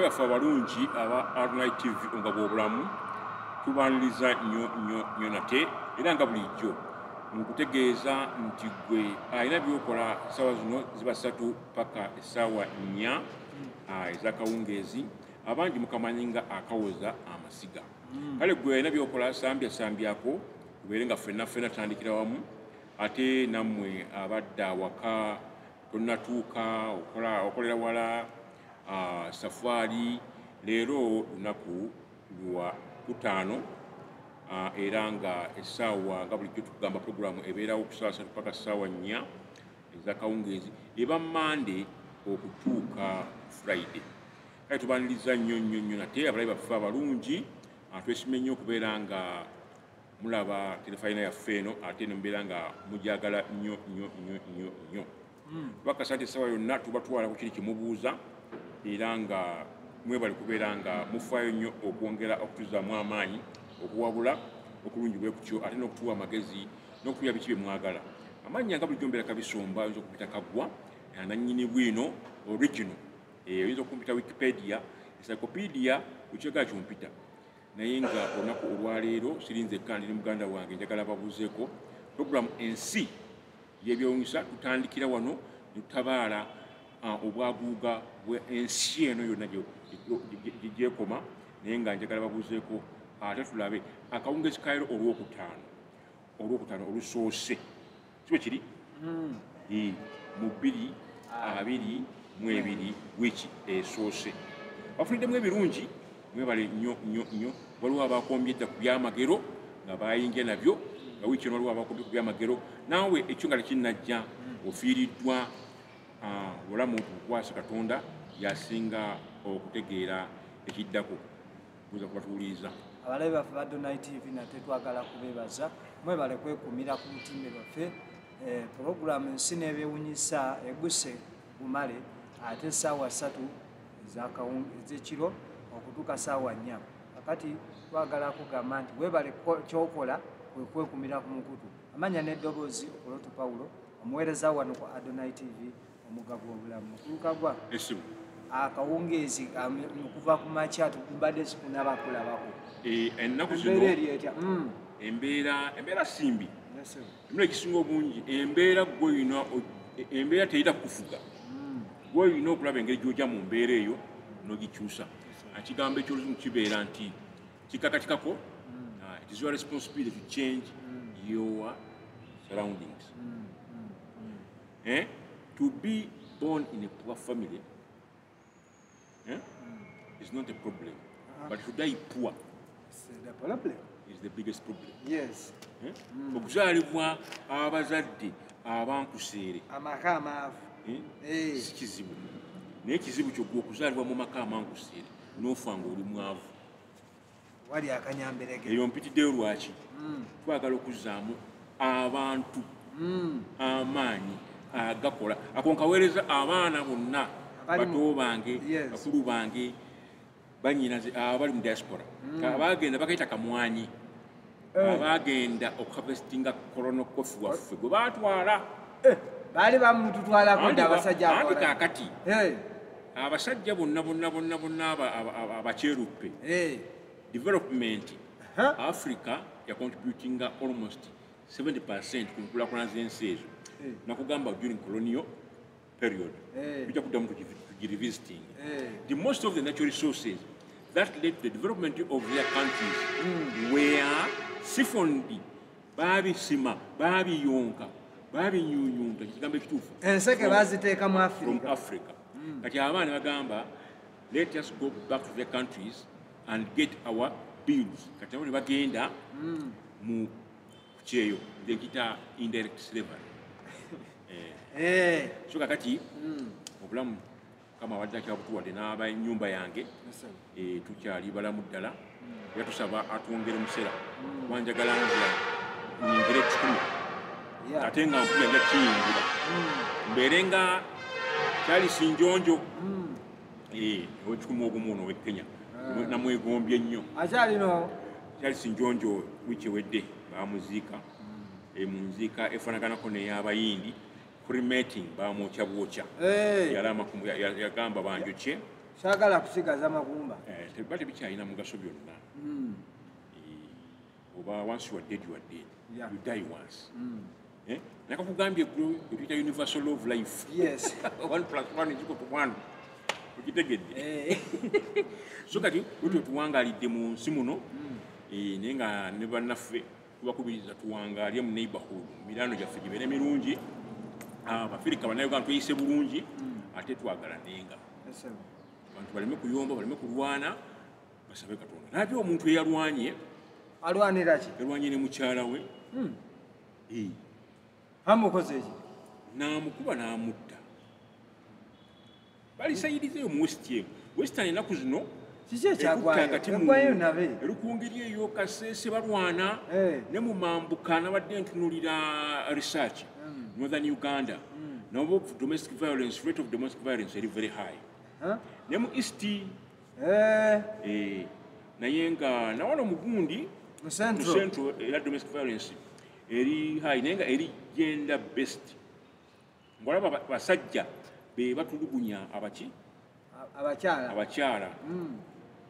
baffe abalungi aba RNI TV nga bw'obulamu tubaniriza nnyo nate era nga bulijjo mu kutegeeza nti gwe alina by'okola essaawa zino ziba 3 paka essaawa 4 ez'akawungeezi abangi mukamanyi nga akawoza amasiga kale gwe alina by'okola sambyako tubeere nga ffenna tutandikira wamu ate nammwe abadde awaka tonnatuuka okolera wala safari leero lunaku lwa kutaano era nga essaawa nga bulijjo tukugamba puroguramu ebeerawo ku ssaawa 3 paka ssaawa 4 ez'akawungeezi eba Monday okutuuka Friday. Kale tubaniriza nnyo nate abalabi baffe abalungi twesiime nnyo okubeera nga mulaba telefayina yaffe eno ate ne mubeera nga mujagala nnyo. Bakasante essaawa yonna tuba tuwala ku kiri kimubuuza era nga mwebale kubeera nga mufaayo nnyo okwongera okutuzaamu amaanyi okuwabula okulungi bwe kutyo ate n'okutuwa amagezi n'okutuya biki bye mwagala. Amannya nga bulijjo mbeera kabisomba oyinza okupita Kaggwa nannyini bwino original oyinza okumpita Wikipedia encyclopedia kukyagala kyompita naye nga olunaku olwaleero sirinzekka ndi ne muganda wange njagala babuuzeeko puroguramu ensi y'ebyewuunyisa tutandikira wano ne tutabaala obwaguuga bw'ensi eno yonna gyekoma naye nga njagala babuuzeeko ate tulabe akawungeezi ka leero olwokutaano olusoose kibe kiri mu 2022 wiiki esoose bafuniddemu ebirungi mwebale nnyo waliwo abakombye edda ku byamagero nga bayingya nabyo nga wiiki eno waliwo abakombye ku byamagero naawe ekyo nga tekinnajja ofiiriddwa bulamu tukukwasa Katonda yasinga okutegeera ekiddako kuza kubatuwuliriza abalabi baffe ba RNI TV nate twagala kubeebaza mwebale kwekumira ku butimbe bwaffe puroguramu ensi n'ebyewuunyisa egguse bumale ate essaawa 3 ez'ekiro okutuuka ssaawa 4 kakati twagala kugamba nti weebale kyokola kwe kwekumira ku mukutu amanya n'eddoboozi Okoloto Paulo omuweereza wano ku RNI TV omugabo w'obulamu mukuluka akawungeezi kuva ku makya tumbadde sikunabakulabako ennaku zino embeera simbi emira ekisinga obungi embeera teyita kukufuga gwe olina okulaba engeri gy'ojja mu mbeera eyo n'ogikyusa ekigambo ekyoluzimu kibeera nti kikakatikako it is your responsibility to change your surroundings. To be born in a poor family is not a problem, but to die poor is the biggest problem. Yes. Okuzaalibwa abazadde abankuseere amaka amaavu si kizibu naye ekizibu kyogwa okuzaalibwa mu maka amankuseere n'ofa ng'oli mwavu wali akanyamberege eyo mpitiddeyo lwaki twagala okuzzaamu abantu amaanyi agakola ako nkaweereza abaana bonna bato bange bakulu bange bannyinaze abali mu diaspora abagenda bakayita kamwanyi abagenda okuhavestinga kolono kofi waffe gwe baatwala baali bamututwalako dda abasajja andi kaakati abasajja bonna abakyeruppe development Africa yacontributinga almost 70% ku nkulaakulana z'ensi ezo nakugamba during colonial period bijja kuddamu tugirevisiting the most of the natural resources that led to the development of their countries were siphoned baabisima baabiyonka baabinyuunyunta kigambo ekituufu enseke baziteeka mu from Africa kati abaana bagamba let us go back to their countries and get our bills kati abo ne bagenda mu kyeyo nkita indirect slavery so kakati obulamu kama abadde akyabutuwadde n'abanyumba yange tukyali balamu ddala era tusaba atwongere museera wanjagala nyingire 10 ate nga mpuya nja kiyingira mbeere nga kyali sinjonjo ow'ekikumi ogumu ono ow'e Kenya namwegombye nnyo kyali sinjonjo wiiki ewedde bamuziika mu nziika efaanaganako n'ey'abayindi cremating bamwokya bwokya yali amakumbu yagamba banjokye Sagala kusigaza magumba. Tebate bikyalina mugaso byonna. Oba once you are dead, you are dead. Yeah. You die once. Nakakugambye gwe etuyita universal law of life. Yes. 1 + 1 = 1. Okitegedde. So kati otwo tuwangalidde mu nsi muno naye nga ne bannaffe tubakubiriza tuwangaalye mu neighborhood mirano gyaffe gibeere mirungi. Abafirika bannayuganda tweyise bulungi ate twagalanenga. Abantu baleme kuyomba baleme kulwana basabe Katonda. Naye omuntu eyalwanye alwanira ki? Yalwanye ne mukyala we. Amukoze ki? N'amukuba n'amutta. Balisayidizeeyo mu Western ennaku zino kiki ekyagwayo nabe ku ngeri eyo Kasese balwana ne mu mambuka nabadde ntunulira research Northern Uganda nabo domestic violence rate of domestic violence eri very high ne mu East naye nga nawano mugundi mu Central era domestic violence eri high naye nga eri gender based ngolaba basajja be batulugunya abakyala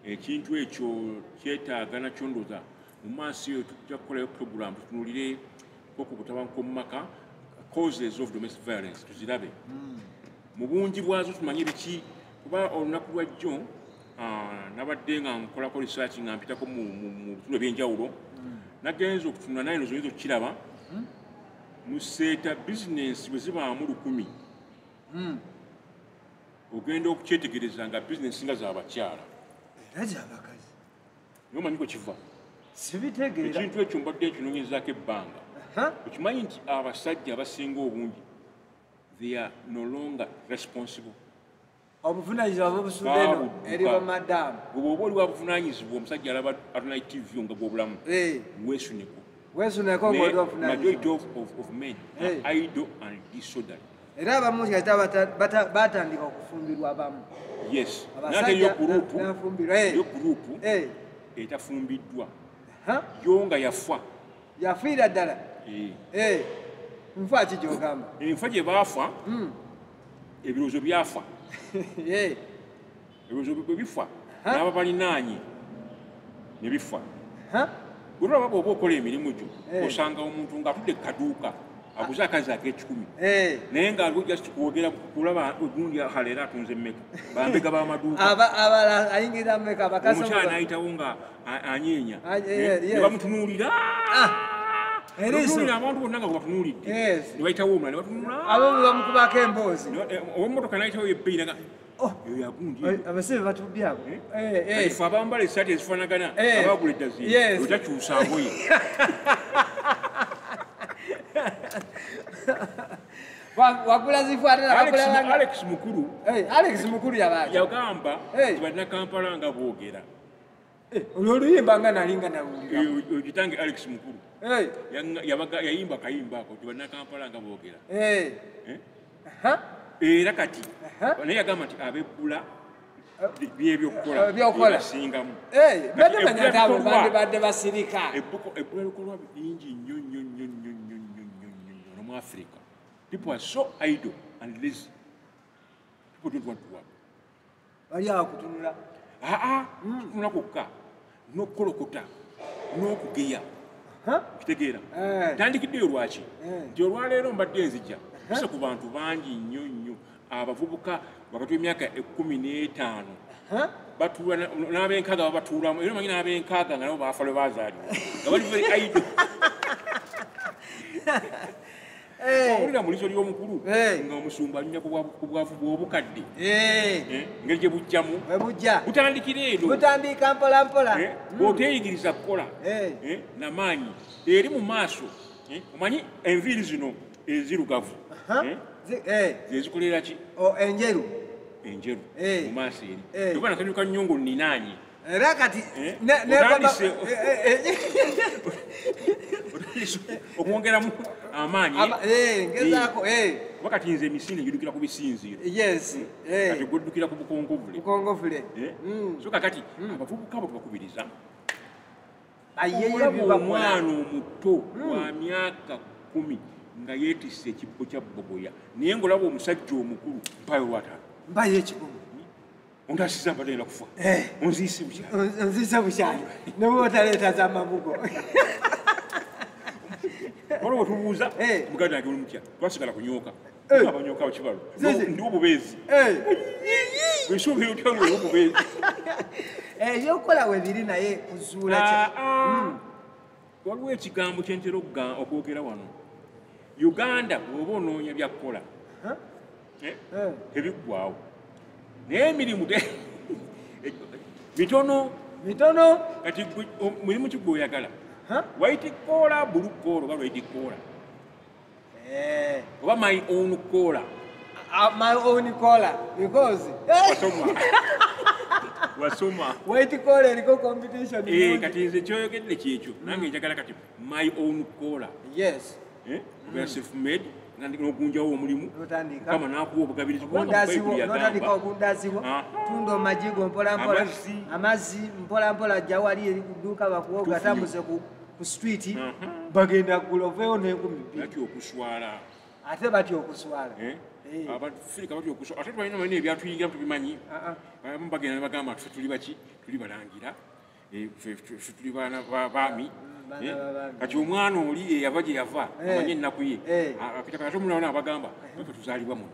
ekintu ekyo kyetaaga nakyo ndoza mu maaso eyo tujja kukolayo program tutunulire ku butabanguko mu maka causes of domestic violence tuzirabe mu bungi bwazo tumanye biki kuba olunaku lwajjo nabadde nga nkolako research nga mpitako mu bitundu ebyenjawulo nagenza okutunula naye nozoyinza okukiraba mu seeta business bwe zibaamu 100 ogenda okukyetegereza nga bizinesi nga z'abakyala era gy'abakazi naye omanyi kwe kiva sibitegeera ekintu ekyo mbadde nkinoonyezaako ebbanga okimanyi nti abasajja abasinga obungi they are no longer responsible obuvunaanyizibwa bubusudde eri bamadaamu bwe oba oli wa buvunaanyizibwa omusajja alaba atonai tv nga gw'obulamu weesuneko ng'oli majority of men are idle and disorderly era abamu kati batandika okufumbirwa abamu yes nate yo gurupu etafumbiddwa yo nga yafiira ddala nfa ki gyogamba enfa gye baafa ebirowoozo byafa ebirowoozo bwe bifa n'aba balinaanye ne bifa bwolaba bw'oba okola emirimu gyo osanga omuntu ng'atudde kaduuka aguze akazi ak'ekikumi naye ng'aliwo just kwogera kulaba ogundi haleera atunze mmeka bambega b'amaduuka abala ayingira mmeka abakazi omukyala n'ayitawo nga anyeenya ne bamutunuulira abantu bonna nga bwebatunuulidde ne bayitawo omulala ne batunula abo bamukubako emboozi ow'emmotoka n'ayitawo yebbeira nga eyo yagundi abasibe batubyako ife abambala essaati ezifaanagana abagula eddaziiro otakyusa ngoye wagula zifaanana Alex mukulu yagamba nti bannakampala nga boogera olwo oluyimba nga nalinga nawulira ogitange Alex mukulu yayimba akayimba ako nti bannakampala nga boogera era kati naye yagamba nti abebbula byebyokukola basingamu badde basirika ebbula bikolwa bingi nnyo nnyo nnyo nnyo nnyo nnyo nnyo no mu Africa. People are so idle and lazy. People don't want to work. Baliya kutunula kutunula kokka n'okukolokota n'okugeya kitegeera tandikiddeyo lwaki nti olwaleero mbadde nzija kisa ku bantu bangi nnyo nnyo abavubuka wakati w'emyaka 15 batuula n'ab'enkaaga babatuulamu era omanyi n'ab'enkaaga nga nabo baafa lwe baazaalibwa nga bali very idle owulira mu liiso ly'omukulu nga omusumba alinnya ku bwavu bw'obukadde ngeri gye bujjamu butandikira eno butandika mpolampola bw'oteeyigiriza kukola n'amaanyi eri mu maaso omanyi enviiri zino ezirugavu zezikolera ki enjeru mu maaso eri oba nakanyuka nnyo ng'onninaanye era kati okwongeramu amaanyi ngezaako wakati nze emisinde ngidukira ku bisinziiro kati gweddukira ku bukongovule so kakati abavubuka abo tubakubiriza olaba omwana omuto wa myaka 10 nga yeetisse ekibbo kya bogoya naye ng'olaba omusajja omukulu mpayo olwataano mbayo ekikumi ondasiza mbadde ngenda kufa onziise bukyali onziise bukyali ne bwe otaleeta z'amabugo waliwo tubuuza muganda wange oli mutya twasigala kunyooka abanyooka bakibalo ndi obubeezi bwesuubira otya oli obubeezi ebyokukola we biri naye kuzuula waliwo ekigambo kyentera okwogera wano uganda bw'oba onoonya byakukola tebiggwawo naye emirimu mitono kati mulimu kigwe oyagala white collar blue collar oba red collar oba my own collar my own collar because wasoma white collar eriko competition kati nze kyoyogedde kyekyo nange njagala kati my own collar yes oba self made nogunjawo omulimu kama nakuwa obugabirizi notandika ogundazibwo tunda omajigo mpolampola amazzi mpolampola ajja wali eri ku dduuka bakuwoga atambuze ku street bagenda kugula oveewo n'enkumi bbiri okuswala ate batya okuswala abafirika batya okuswala ate twalina balina ebyatuyingira tubimanyi abamu bagenda ne bagamba ffe tuli baki tuli balangira ffe tuli baana baami kati omwana oli eyava gye yava amanye ennaku ye ate omulala abagamba ffe tuzaalibwa muno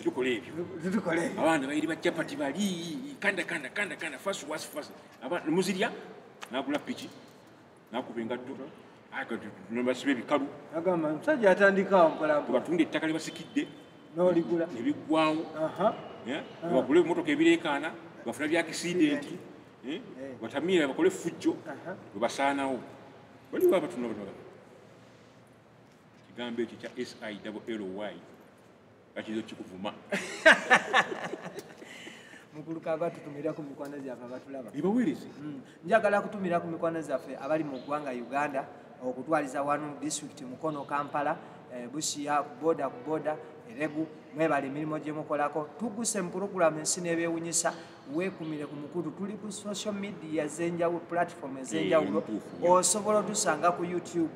tukola ebyo abaana bairi bajapati bali kanda fast muzirya nagula piki nakuba engatto nbasiba ebikalu agamba musajja atandikawo mpolampola batunda ettaka libasikidde n'oligula nebiggwawo bagule ebimotoka ebireekaana bafuna bya akisidenti batamiira bakole fujjo webasaanawo waliwo abatunda batoga kigambo ekyo kya SILLY kakizo kikuvuma mukulu kaga tutumira ku mikwano gyaffe abatulaba ibaweereze njagala kutumira ku mikwano zaffe abali mu ggwanga Uganda okutwaliza wano district Mukono Kampala Busia boda ku boda Eregu mwebale emirimu gye mukolako tuguse mu program ensi n'ebyewunyisa weekumire ku mukutu tuli ku social media z'enjawulo platform ez'enjawulo osobola otusanga ku YouTube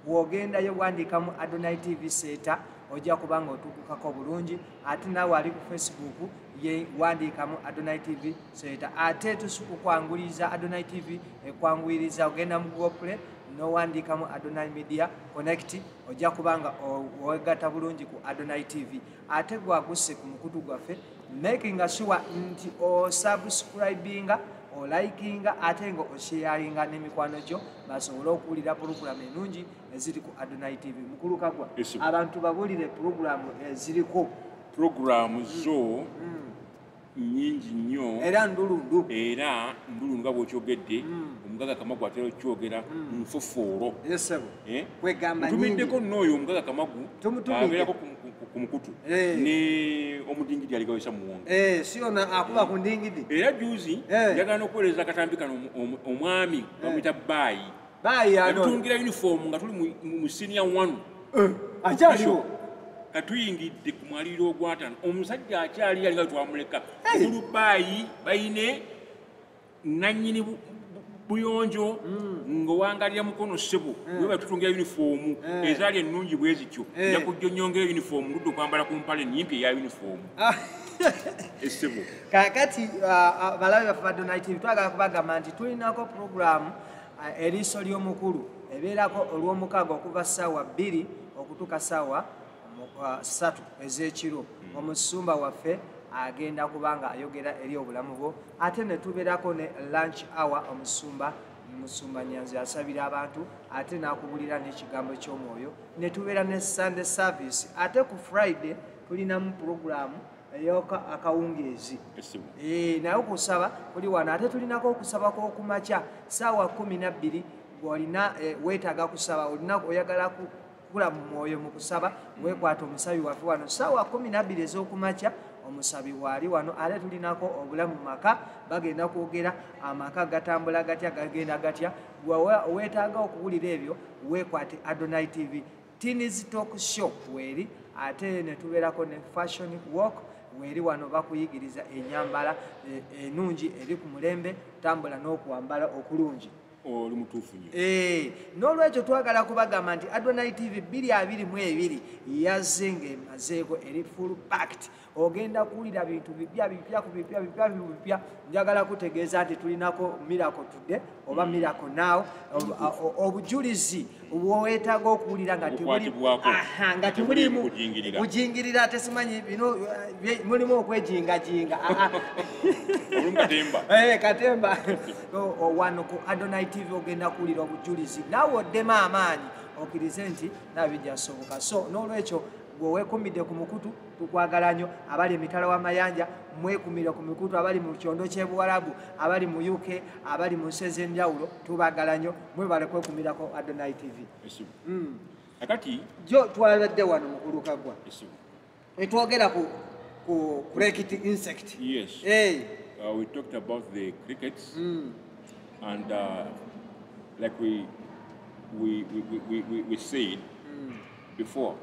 w'ogendayo wandikamu Adonai TV Center ojja kubanga otukukako bulungi ate naawe ali ku Facebook ye wandikamu Adonai TV Center ate tusukukwanguliriza Adonai TV ekwanguyiriza ogenda mu Google Play no wandikamu Adonai Media Connect ojja kubanga owegatta bulungi ku Adonai TV ate gwaguse ku mukutu gwaffe making sure nti o subscribinga o likinga ate nga osharinga n'emikwano gyo basobole okuwulira puroguramu ennungi eziri ku Adonai TV mukulu kagwa abantu babulire puroguramu eziriko puroguramu zo nyingi nnyo era ndulundu nga bw'okyogedde omugaga Kamagu atera okyogera nfufuuro tumiddeko n'oyo omugaga Kamagu abeerako ku mukutu ne omudingidi aligawesa muwonge siona akuba ku ndingidi era juzi njagala n'okuweereza akatambi kano omwami bamwita baayi tutungira uniform nga tuli mu senior 1 akyaliwo katuyingidde ku mwaliro ogwatano omusajja akyali yalinga twamuleka tulubaayi bayine nannyini buyonjo ng'owangalira Mukono ssebo we batutungira uniform ezaali ennungi bwe zityo nja kujja onyongera uniform ludde okwambala ku mpale nnyimpi eya uniform essebo kakati balabe baffe Adonai TV twagala kubagamba nti tulinako puroguramu eriiso ly'omukulu ebeerako olw'omukaaga okuva ssaawa 2 okutuuka ssaawa 3 ez'ekiro omusumba waffe agenda kubanga ayogera eri obulamu bwo ate ne tubeerako ne lunch hour omusumba Nyanzi asabira abantu ate n'akubulira n'ekigambo ky'omwoyo ne tubeera ne Sunday service ate ku Friday tulinamu puroguramu akawungeezi naye okusaba kuli wano ate tulinako okusaba kw'okumakya ssaawa 12 ng'olina weetaaga kusaba olina oyagala kula mu mwoyo mu kusaba weekwata omusabi waffe wano ssaawa 12 ez'okumakya omusabi waali wano ate tulinako obulamu maka bagenda kwogera amaka gatambula gatya gagenda gatya weetaaga okuwulira ebyo weekwate Adonai TV Teens Talk Show weeri ate ne tubeerako ne fashion walk weeri wano bakuyigiriza enyambala ennungi eri ku mulembe tambula n'okwambala okulungi oli mutuufu nnyo. N'olwekyo twagala kubagamba nti Adonai TV 2022 yazze ng'emazeeko eri full packed. Ogenda kuwulira bintu bipya. Njagala kutegeeza nti tulinako Miracle Today oba Miracle Now, obujulizi bw'oweetaaga okuwulira nga temulimu kujingirira ate simanyi bino mulimu okwejingajinga. Katemba. Wano ku Adonai TV ogenda kuwulira obujulizi naawe oddemu amaanyi okkirize nti nabijja soboka. So n'olwekyo gwe weekuumidde ku mukutu tukwagala nnyo, abali emitala w'amayanja mwekuumire ku mikutu, abali mu kyondo ky'ebuwalabu, abali mu UK, abali mu nsi ez'enjawulo tubagala nnyo, mwebale kwekuumirako Adonai TV. Akati jo twabadde wano mu kulukagwa etwogera ku cricket insect. Yes. We talked about the crickets and like we said before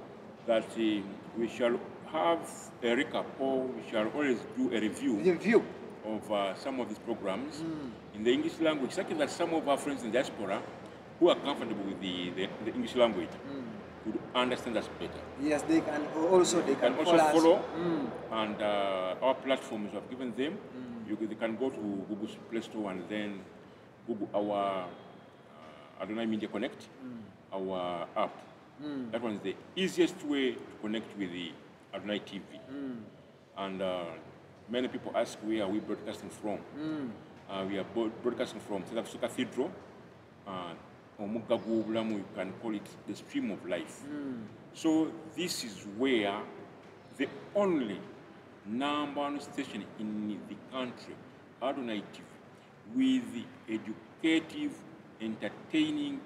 that we shall have a recap, or we shall always do a review of some of these programs in the English language, such that some of our friends in diaspora who are comfortable with the English language would understand us better. Yes, they can also follow and our platforms we have given them. They can go to Google Play Store and then Google our Adonai Media Connect, our app. That one is the easiest way to connect with the Adonai TV. And many people ask where are we broadcasting from. We are broadcasting from South Africa Cathedral, you can call it the stream of life. So this is where the only #1 station in the country, Adonai TV, with the educative, entertaining,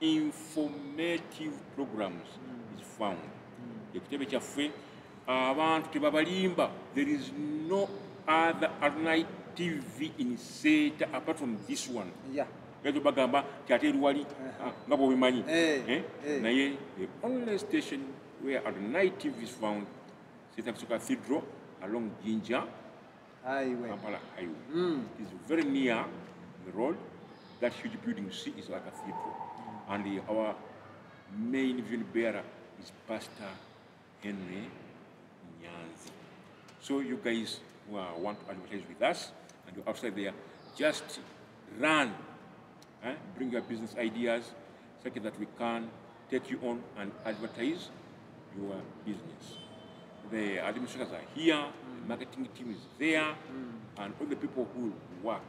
informative programs is found. There is no other Adonai TV in Seta apart from this one. Yeah. The only station where Adonai TV is found, South Africa Cathedral along Jinja Kampala Highway. It is very near the road. That huge building you see is like a cathedral. And our main vision bearer is Pastor Henry Nyanzi. So you guys who want to advertise with us and you're outside there, just run, bring your business ideas such that we can take you on and advertise your business. The administrators are here, the marketing team is there, and all the people who work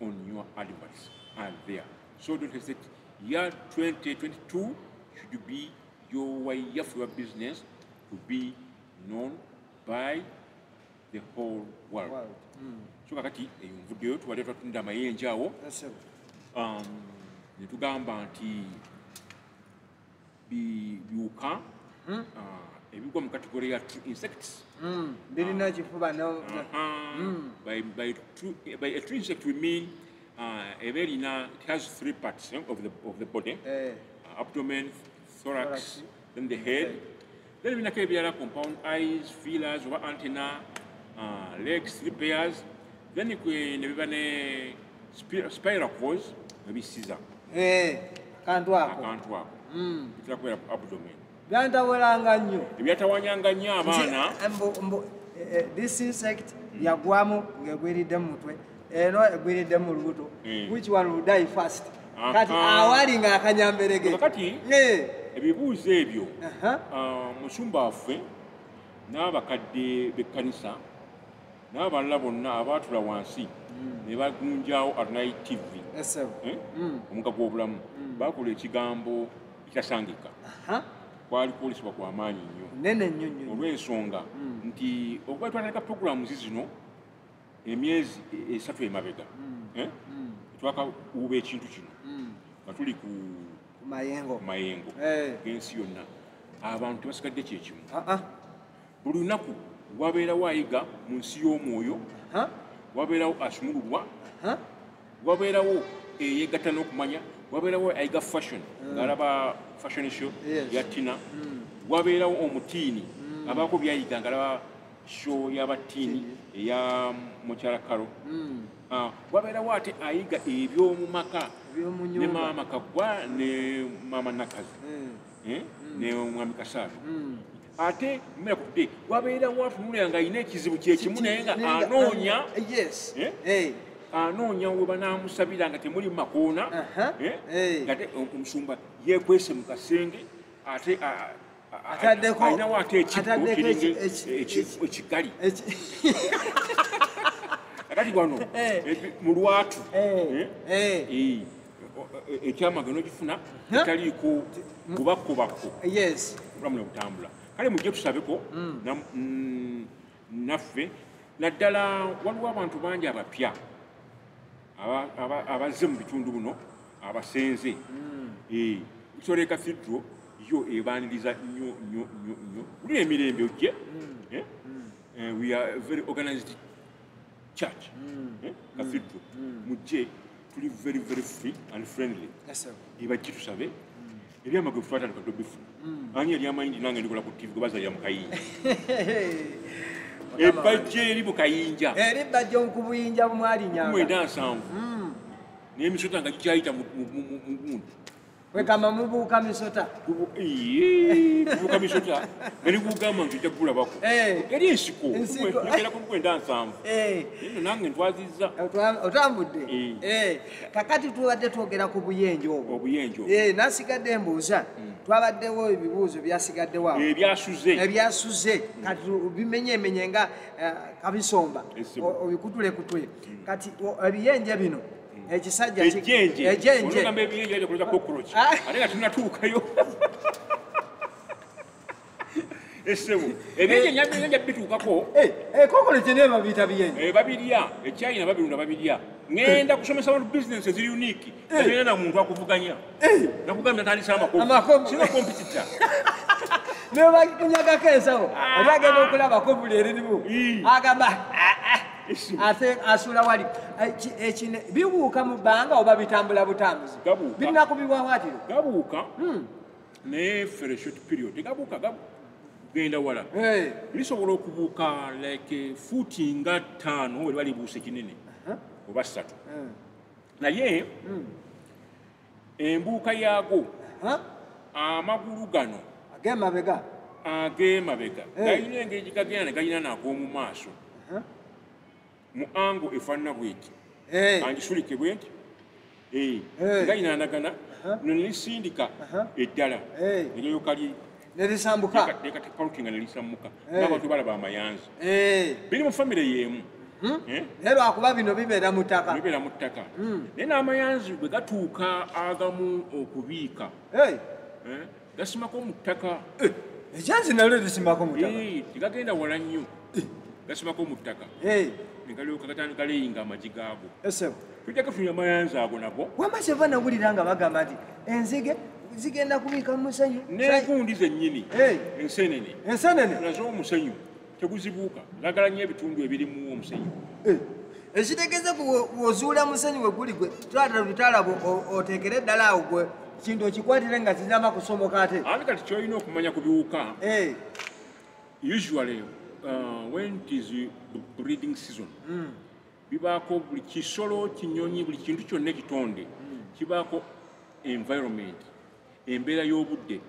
on your adverts are there. So don't hesitate. Year 2022 should be your way of your business to be known by the whole world. So kakati video tuwale tutunda mayenja awo. Nitugamba nti biuka ebigwa mu category ya insects. Birina kifuba no. By a true insect we mean it has 3 parts of the body: abdomen, thorax, then the head. Then we have compound eyes, feelers, antenna, legs, 3 pairs. Then we have a spiral voice, maybe scissor. Kantu wako. It's like abdomen. This insect yagwamu ngegwiridde mu mutwe eno egwiridde mu lubuto. Which one will die first? Kati awali nga akanyamberege. Kati ebibuuzo ebyo musumba waffe n'abakadde b'ekkanisa n'abalala bonna abaatula wansi ne bagunjaawo Adonai TV omugga gw'obulamu bakola ekigambo ekitasangika. Kwali kwolesebwa kwa maanyi nnyo olw'ensonga nti okuba twatandika programu zino emyezi 3 emabega twakawuba ekintu kino nga tuli ku mayengo g'ensi yonna abantu tebasigadde kyekimu. Buli lunaku wabeerawo ayiga mu nsi y'omwoyo, wabeerawo asumululwa, wabeerawo eyeegatta n'okumanya, wabeerawo ayiga fashion ng'alaba fashion show ya Tina, wabeerawo omutiini abaako byayiga ng'alaba show y'abatiini eya mukyala Karo, wabeerawo ate ayiga eby'omu maka ne maama Kaggwa ne maama Nakazi ne mwami Kasaafi ate mmera kudde wabeerawo atunulira nga alina ekizibu kyekimu naye nga anoonya we banaamusabira nga temuli makoona ngate omusumba yeekwese mu kasenge ate alinawo ate ekiggo ekigali akati gwano mu lwatu ekyamagano gifuna etaliiko bubakobako obulamula butambula kale mujje tusabeko naffe naddala waliwo abantu bangi abapya abazze mu bitundu buno abasenze Victoria Cathedral yo ebaaniriza nnyo buli emirembe ojje we are a very organized church cathedral mujje tuli very free and friendly ebajje tusabe ebyamagwe tufatana kadobifuna ani yali amayindi nange ndikola ku TV gobaza ya mukayinja ebajje eri mukayinja eri bajje nkubuyinja bumwali nyanga mwenda nsanvu n'emisota nga gikyayita mu muntu wekama mubuuka misota kubuuka misota eri kugamba nti ojja kulabako eri ensiko nyogera ku kwenda nsanvu eno nange ntwazizza otambudde kakati tubadde twogera ku buyenje obwo nasigadde mbuuza twabaddewo ebibuuzo byasigaddewo ebyasuze kati bimenyemenye nga kabisomba obikutule kati ebiyenje bino ekisajja ejenje ngamba ebiyenje ate kuloza cockroach ate nga tunatuukayo esebo ebiyenje nyabyenje bituukako cockroach ne babiyita biyenje babirya ekyayina babirunda babirya ngenda kusomesa abantu business eziri unique ebirina na muntu akuvuganya nakugambye natandisa amakovu sina competitor nebakunyagako ensawo oli agenda okulaba kovuli eririmu agamba ate asula wali bibuuka mu bbanga oba bitambula butambuzi birina kubiwawaatiro gabuuka naye for short period gabuuka genda wala lisobola okubuuka like fuuti nga 5 wali balibuuse kinene oba 3 naye embuuka yaago amagulu gano agemabega galina engeri gagenda ne galina n'ag'omu maaso mu ango efaanana bweti angisulike bwenti gayinaanagana nelisindika eddala neryoka nerisambuka nekatekalutinga nelisambuka n'abantu balaba amayanzi biri mu famire y'emu naye lwakuba bino bibeera mu ttaka naye n'amayanzi bwe gatuuka agamu okubiika gasimako mu ttaka ekyanzi nalyo lisimako mu ttaka tegagenda wala nnyo gasimako mu ttaka negalyoka gatandika leyinga amagi gaago tujja gafunira amayanzi ago nago wamaze va nawulira nga bagamba nti enzige zigenda kubiika mu musenyu n'engundi zennyini ensenene nazo omusenyu teguzibuuka zagala nnyo ebitundu ebirimu omusenyu ekitegeeza bwozuula musenyu we guli gwe tutaalabo oteekere eddala awo gwe kintu okikwatire nga kizama kusomoka ate ate kati kyolina okumanya ku biwuka usually when it is breeding season bibaako buli kisolo kinyonyi buli kintu kyonna ekitonde kibaako environment embeera y'obudde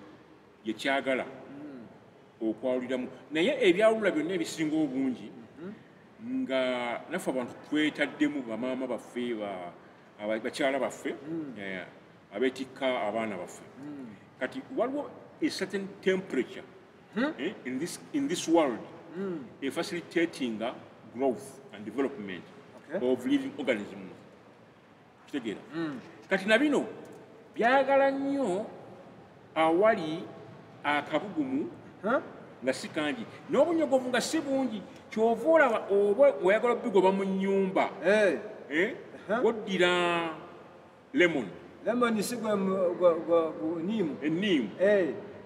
yekyagala okwawuliramu naye ebyawulula byonna ebisinga obungi nga naffe abantu twetaddemu bamaama baffe bakyala baffe abeetikka abaana baffe kati waliwo a certain temperature in this world facilitating growth and development of living organisms kitegeera kati na bino byagala nnyo awali akabugumu nga si kangi n'obunyogovu nga si bungi kyova olaba oba oyagala bigoba mu nnyumba woddira lemon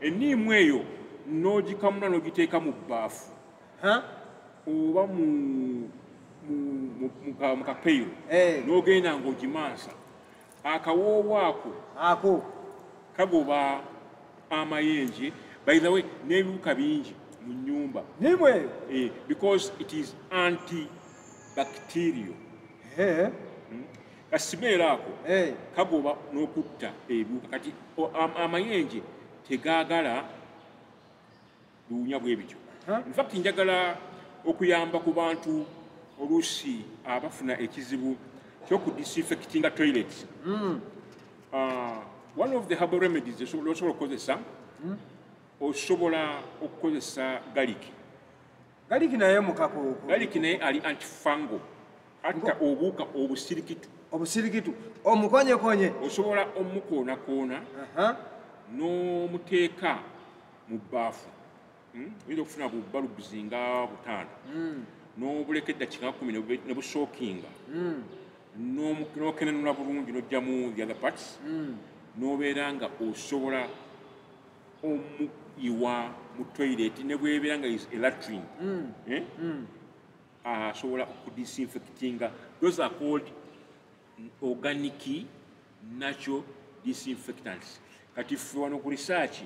enniimu eyo n'ogikamula n'ogiteeka mu bbaafu oba mu kapeiro n'ogenda ng'ogimansa akawoowo ako kagoba amayenje by the way n'ebiwuka bingi mu nnyumba because it is antibacterial kasimeera ako kagoba n'okutta ebiwuka kati amayenje tegaagala biwunya bwe bityo. Infact njagala okuyamba ku bantu oluusi abafuna ekizibu ky'okudisinfectinga toilets. One of the herbal remedies osobola okukozesa osobola okukozesa garlic. Garlic naye mukako. Garlic naye ali antifungal. Atta obuuka obusirikitu. Obusirikitu omukonyekonye osobola omukoonakona n'omuteeka mu bbaafu oyinza okufuna bubalubuzi nga 5 n'obuleka eddakiika 10 ne busookinga n'okenenula bulungi n'ojjamu the other parts n'obeera nga osobola omuyiwa mu toilet ne bwebeera nga is a latrine asobola okudisinfectinga. Those are called organic natural disinfectants. Kati ffe wano ku research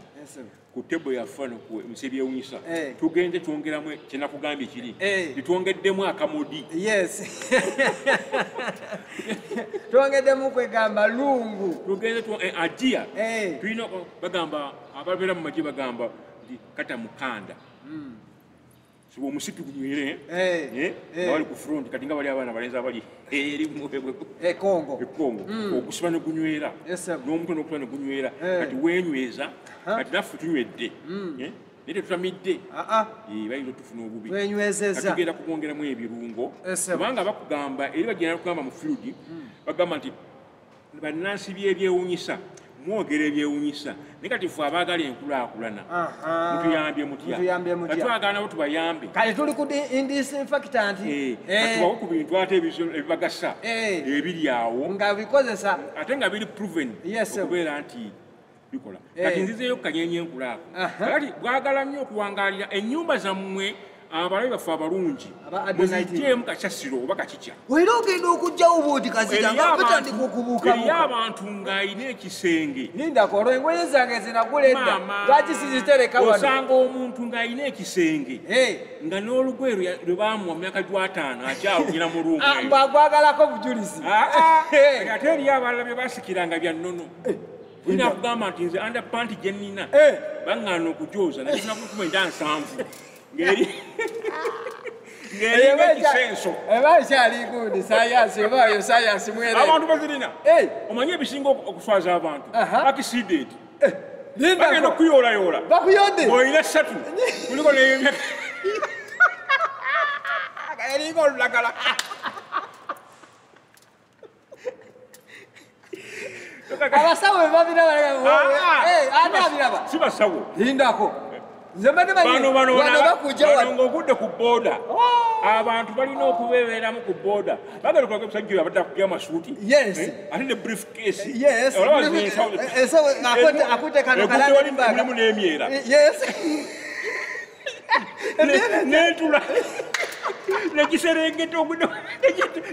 ku tebo yaffe ku emise byewunyisa tugende twongeramu kyenakugambye kiri titwongeddemu akamodi. Twongeddemu kwegamba lungu tugende ajia tulina bagamba ababeera mu magye bagamba kata mukanda sibo omusipi gunywere wali ku front kati nga bali abaana balenzi abali eri Kongo okusiba ne gunywera n'omutwe n'okusiba ne gunywera kati wenyweza kati naffe tunywedde naye tetutamidde bayinza otufuna obubi tugenda kubongeramu ebirungo kubanga bakugamba eri bagenda kugamba mu field bagamba nti bannansi by'ebyewunyisa mwogera ebyewunyisa naye kati ffe abaagala enkulaakulana mutuyambye mutya twagala nabo tubayambe kale tuli ku disinfectant tubawe ku bintu ate ebibagasa ebiri awo nga bikozesa ate nga biri proven okubeera nti bikola kati nzizeeyo kanyenye enkulaako kati bwagala nnyo okuwangaalira ennyumba zammwe abalabe baffe abalungi muzigyemu kakyasiro oba kakikya era ogenda okugjawo buuti kazitanga batandika okubuuka eriyo abantu ng'alina ekisenge lindako olwo engoye zange zinagula edda lwaki sizitereka wano osanga omuntu ng'alina ekisenge nga n'olugoye lwe baamuwa mu myaka gya 5 akyawunyira mu lumu mbagwagalako bujulizi ate eriyo abalala bye basikiranga bya nnono olina kugamba nti nze underpanti gye nnina baŋŋaana okujooza naye sinakukuba enda 7 ngeri ekisenso ebakyali gundi sayansi ebayo sayansi mwere abantu bazirina omanyi ebisinga okuswaza abantu bakisided bagenda okuyoolayoola bakuyodde olina 3 kuliko neyemyaka eringa olulagala abasawo bebabiraba si basawo lindako ng'ogudde ku booda abantu balina okubeeramu ku booda bagala kulaka ebisajja abadde akupya amasuuti ate ne briefcase mulimu n'emyera n'entula negiserengeta ogudde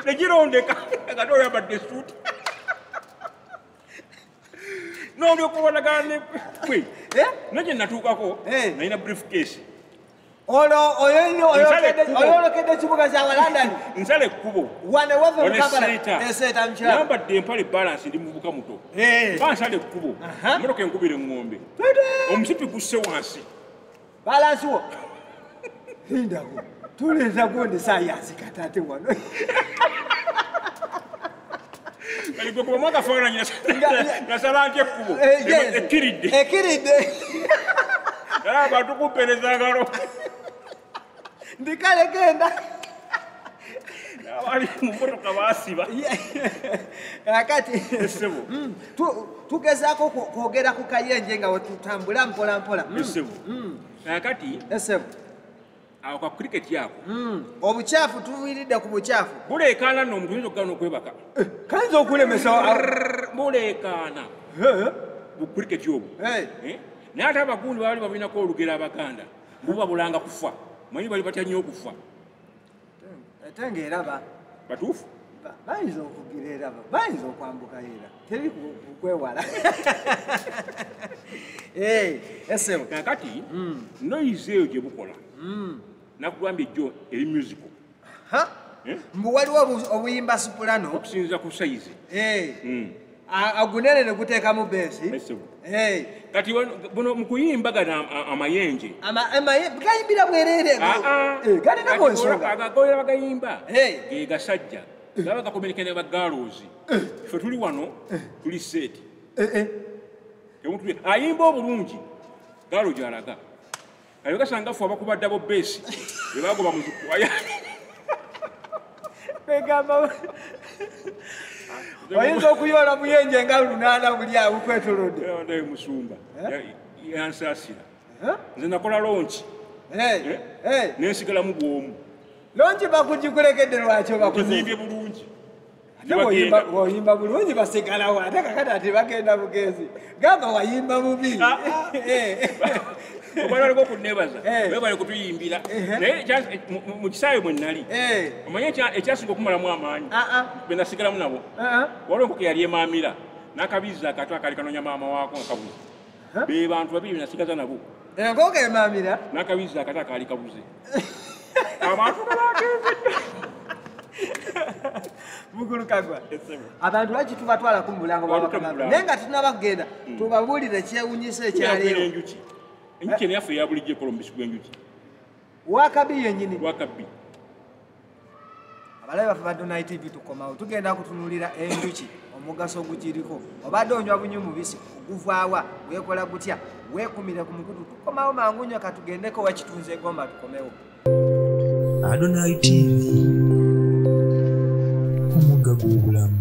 negirondeka nga toyambadde esuuti n'olyokubalagana nekwe nakye natuukako nalina briefcase oyolokedde ekibuga kyawa London nsala ekkubo wane wave mukabala yambadde empale balance ndi mubuka muto bansala ekkubo emotoka enkubira eŋŋombe omusipi gusse wansi balance wo lindako tuleeza gundi sayansi katate wano Kalikuwa mwaka faranyi nasala ntye ekkubo ekiridde abantu kumpereza ngalo ndikale genda abali mu motoka basiba akati tugezaako kwogera ku kayenje nga tutambula mpola mpola akati awo ka cricket yako obucaafu tuviiridde ku bucaafu buleekaana nno omuntu oyinza okugaana okwebaka kayinza okulemesa buleekaana bu cricket obwo naye ate abagundi baali balinako olugero abaganda bubabulanga kufa manyi bali batya nnyo okufa ate ng'eraba batuufu bayinza okugira eraba bayinza okwambuka era teri kukwewala esebo kakati noyize eyo gye bukola nakugambye jjo eri musical mbu waliwo obuyimba soprano okusinziira ku size agunene ne guteekamu beesi kati buno mu kuyimba gana amayenje gayimbira bwereere galinako ensonga agagoyera bagayimba ge gasajja gaba gakomerekene bagalozi ffe tuli wano tuli seeti ayimba obulungi galo gyalaga ayo gasanga ffe abakubadde abo beesi bebagoba muzukwaya begamba oyinza okuyoola muyenje nga lunaana buli awo kwetolodde musumba yansaasira nze nakola lonki nensigalamu bwomu lonki bakugikulekedde lwaki obakuzimbye bulungi oyimba bulungi basigalawo ate kakati ati bagenda bugezi gamba wayimba bubi obwana aliko okunebaza webale kutuyimbira naye mu kisaawe mwe nnali omanye ekyasinga okumalamu amaanyi benasigalamu nabo waliwo nkoko yali emaamira n'akabizi akato akali kanonya maama waako nga kabuze be bantu babiri benasigaza nabo enkoko emaamira n'akabizi akato akali kabuze abantu balageze mukulu kagwa abantu lwaki tubatwala ku mulango naye nga tunaba kugenda tubabuulire kyewunyisa ekyaleero enjuki ene yaffe yabulijjo ekola omubisi gw'enjuki wakabi yennyini wakabi abalabe baffe ba Donai TV tukomawo tugenda kutunulira enjuki omugaso ogukiriko obadde onywa bunywi mubisi oguvaawa weekola gutya weekumire ku mukutu tukomawo mangu nnyo katugendeko wakitunze egomba tukomewo Donai TV omugga gw'obulamu.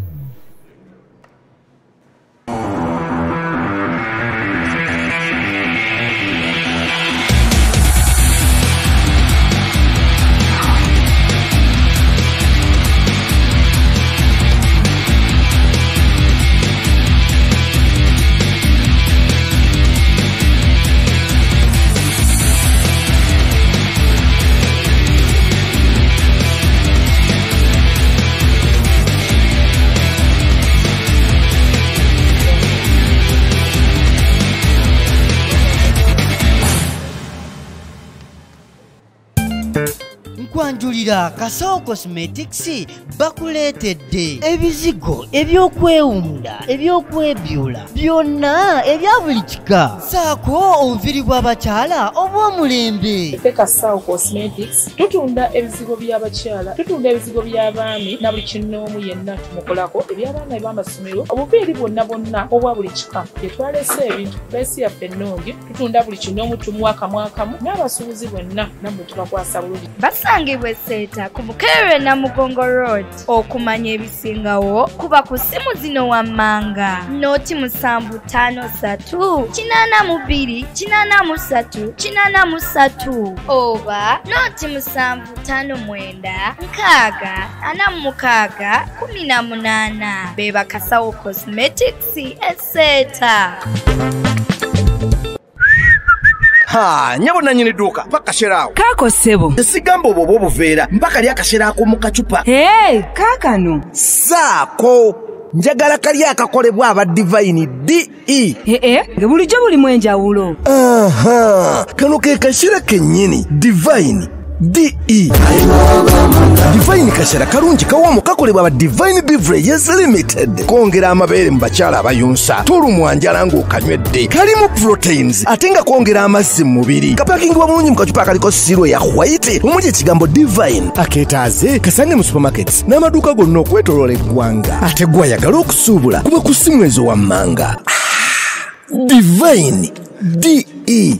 Nkwanjulira Kasawo Cosmetics bakuleetedde ebizigo ebyokwewunda ebyokwebyula byonna ebya buli kika saako obuviri bw'abakyala obw'omulembe. Kasawo Cosmetics tutunda ebizigo by'abakyala, tutunda ebizigo by'abaami na buli kinnoomu yenna tumukolako eby'abaana eb'amasomero obuviiri bwonna obwa buli kika. Twalese ebintu pulesi yaffe ennungi, tutunda buli kinnoomu mwakamu n'abasuubuzi bonna nammwe tubakwasa bulungi. Basangibwe Seeta ku Bukeerere Namugongo Road. Okumanya ebisingawo kuba ku simu zino wammanga noti 753 828 833 oba noti 759 646 18 beba Kasawo Cosmetics Seeta. Nyabo nanyini duka mpaka sherao kako sebo sigamba obwo obuveera mpaka lya kasherako mu kacupa kakano saako njagala kali akakolebwa aba Divine DE nga bulijjo bulimu enjawulo kano ke kashira kennyini Divine DE Divine kashira kalungi kawomo kakolebwa aba Divine Beverages Limited kongera amabeere mu bakyala abayunsa tulumwanjala ng'okanywedde kalimu proteins ate nga kongera amazzi mu mubiri kapakingibwa bulungi mu kacupa akaliko siro ya white omuli ekigambo Divine akeetaaze kasange mu supermarkets n'amaduuka gonna okwetoloola eggwanga ate gwayagala okusuubula kuba ku simu ezo wammanga Divine DE.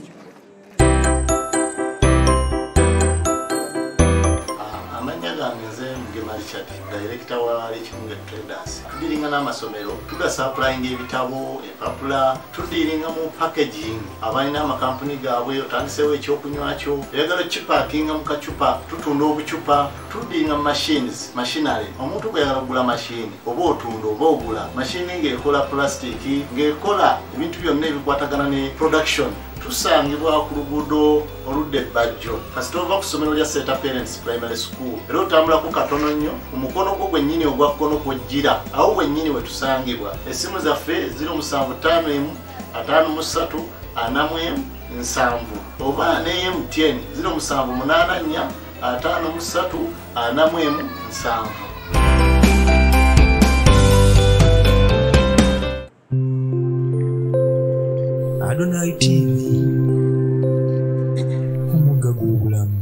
Tudiringa n'amasomero tugasaplayinga ebitabo empapula tudiringa mu packaging abalina amakampuni gaabwe otandisewo ekyokunywa kyo oyagala kipakinga mu kacupa tutunda obucupa tudiringa machines machinery omuntu gwayagala kugula machine oba otunda oba ogula machine ng'ekola plastic ng'ekola ebintu byonna ebikwatagana ne production tusangibwa ku luguudo oludde Bajjo kasita ova ku ssomero lya Seeta Parents Primary School era otambulako katono nnyo ku mukono gwo gwennyini ogwa kkono kw'ojjira awo gwennyini we tusangibwa essimu zaffe 075 53 41 7 oba ne MTN 078 53 41 7. Adonai TV omugga gw'obulamu.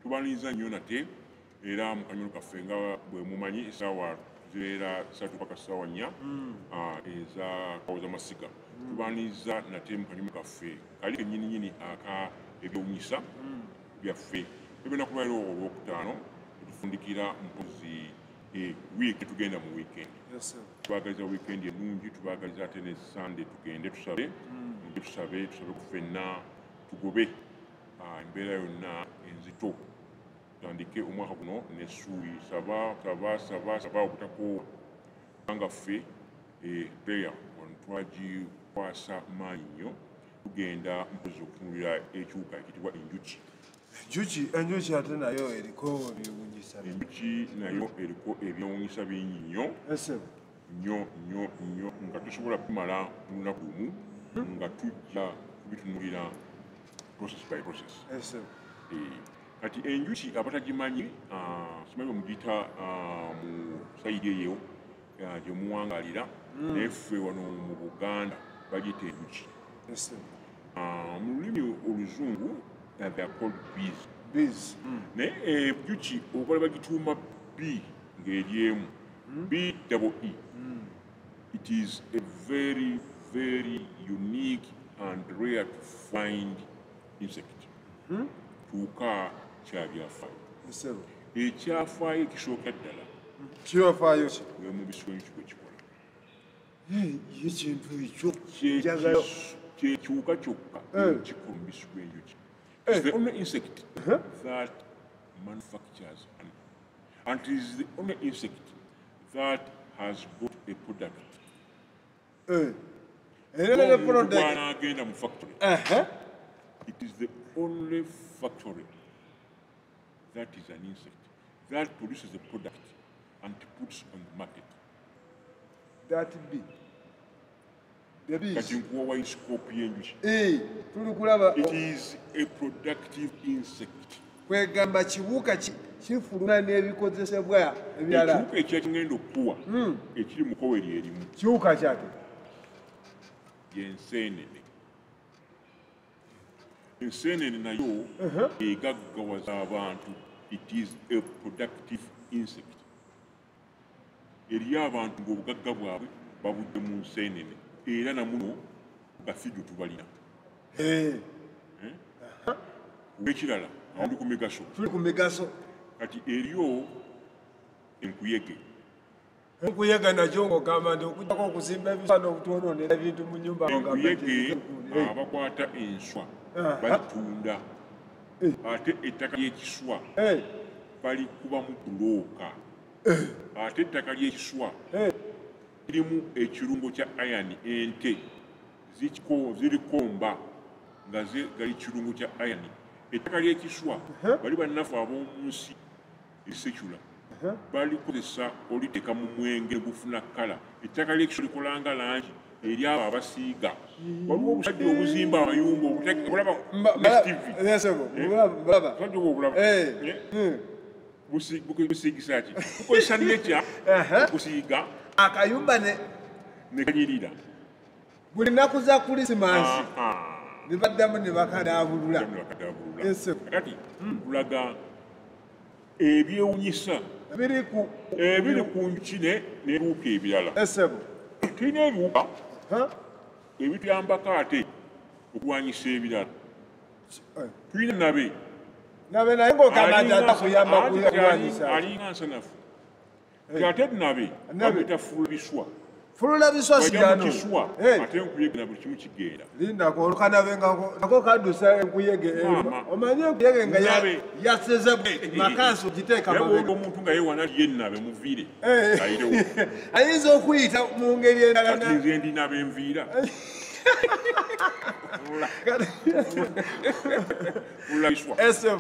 Tubaniriza nnyo nate era mu kanyolo kaffe nga bwe mumanyi essaawa zibeera 3 paka ssaawa 4 eza kawoza masiga. Tubaniriza nate mu kanyolo kaffe kali kennyininyini aka ebyewunyisa byaffe ebena kubaira olwokutaano tufundikira mpozi wiiki tugenda mu weekend. Tubagaliza weekend ennungi, tubagaliza ate ne Sunday tugende tusabe ku ffenna tugobe embeera yonna enzito tutandike omwaka guno n'essuubi. Saba obutakoowa kubanga ffe prayer wano twagikwasa maanyi nnyo. Tugenda mpozi okutunulira ekiwuka ekitibwa enjuki. Enjuki ate nayo eriko ebyewunyisa. Enjuki nayo eriko ebyewunyisa bingi nnyo nga tusobola kumala mu lunaku lumu nga tujja kubitunulira process by process. Kati enjuki abatagimanyi simanyi bemugiyita mu sayidi eyo gye muwangaalira naye ffe wano mu Buganda bagiyita enjuki. Mu lulimi oluzungu they are called bees. Naye enjuki okola bagituuma B ng'eryemu B-double-E. It is a very, very unique and rare to find insect. Tuuka kya byafaayo. Ekyafaayo ekisooka ddala Kyafaayo ki? gwe mubisi w'enjuki bwe kikola. Ekintu ekyo kyekiwuka kyokka ekikola omubisi gw'enjuki. It's the only insect that manufactures honey. And it is the only insect that has got a product. Agenda mu factory. It is the only factory that is an insect that produces a product and puts on the market. That bee. The bees. Kati nkuwa wa scope y'enjuki. Tuli kulaba. It is a productive insect. Kwegamba kiwuka kifuluma n'ebikozesebwa ebirala. Ekiwuka ekyakigenda okuwa ekiri mu koweri erimu. Kiwuka kyate. Y'enseenene. Enseenene nayo egaggawaza abantu. It is a productive insect. Eri abantu ng'obugagga bwabwe babudde mu nseenene era namuno bafidu tubalina. Ekirala ndi ku migaso. Tuli ku migaso. Kati eriyo enkuyege. Enkuyege nakyo ng'ogamba nti okujjako okuzimba ebisano okutwonoonera ebintu mu nnyumba. Enkuyege abakwata enswa bazitunda. Ate ettaka ly'ekiswa balikuba mu bulooka. Ate ettaka ly'ekiswa lirimu ekirungo kya iron. Ente zirikomba nga gali kirungo kya iron. Ettaka ly'ekiswa bali bannafu ab'omu nsi esekula balikozesa oliteeka mu mwenge gufuna kkala. Ettaka ly'ekiswa likolanga langi eri abo abasiiga. Waliwo obusajja obuzimba amayumba obulaba busiigisa ki? Bukozesa nekya okusiiga akayumba ne kanyirira. Buli nnaku za Kulisimasi ne baddamu ne bakadaabulula. Kati tulaga ebyewunyisa ebiri ku njuki n'ebiwuka ebirala. Tulina ebiwuka ebituyambako ate okulwanyisa ebirala. Tulina nabe naye ng'okamata kuyamba kulwanyisa. Alinga nsanafu. Ate nabe bagita fulubiswa. Fulula biswa sigano. Ate enkuyege na buli kimu kigenda. Lindako olukanabe nako kaddusa enkuyege. Omanyi enkuyege nga yaseze makansi ogiteeka mabega. Omuntu nga yewana yennabe muviire. Ayinza okuyita mu ngeri endala. Kati nze ndinabe enviira.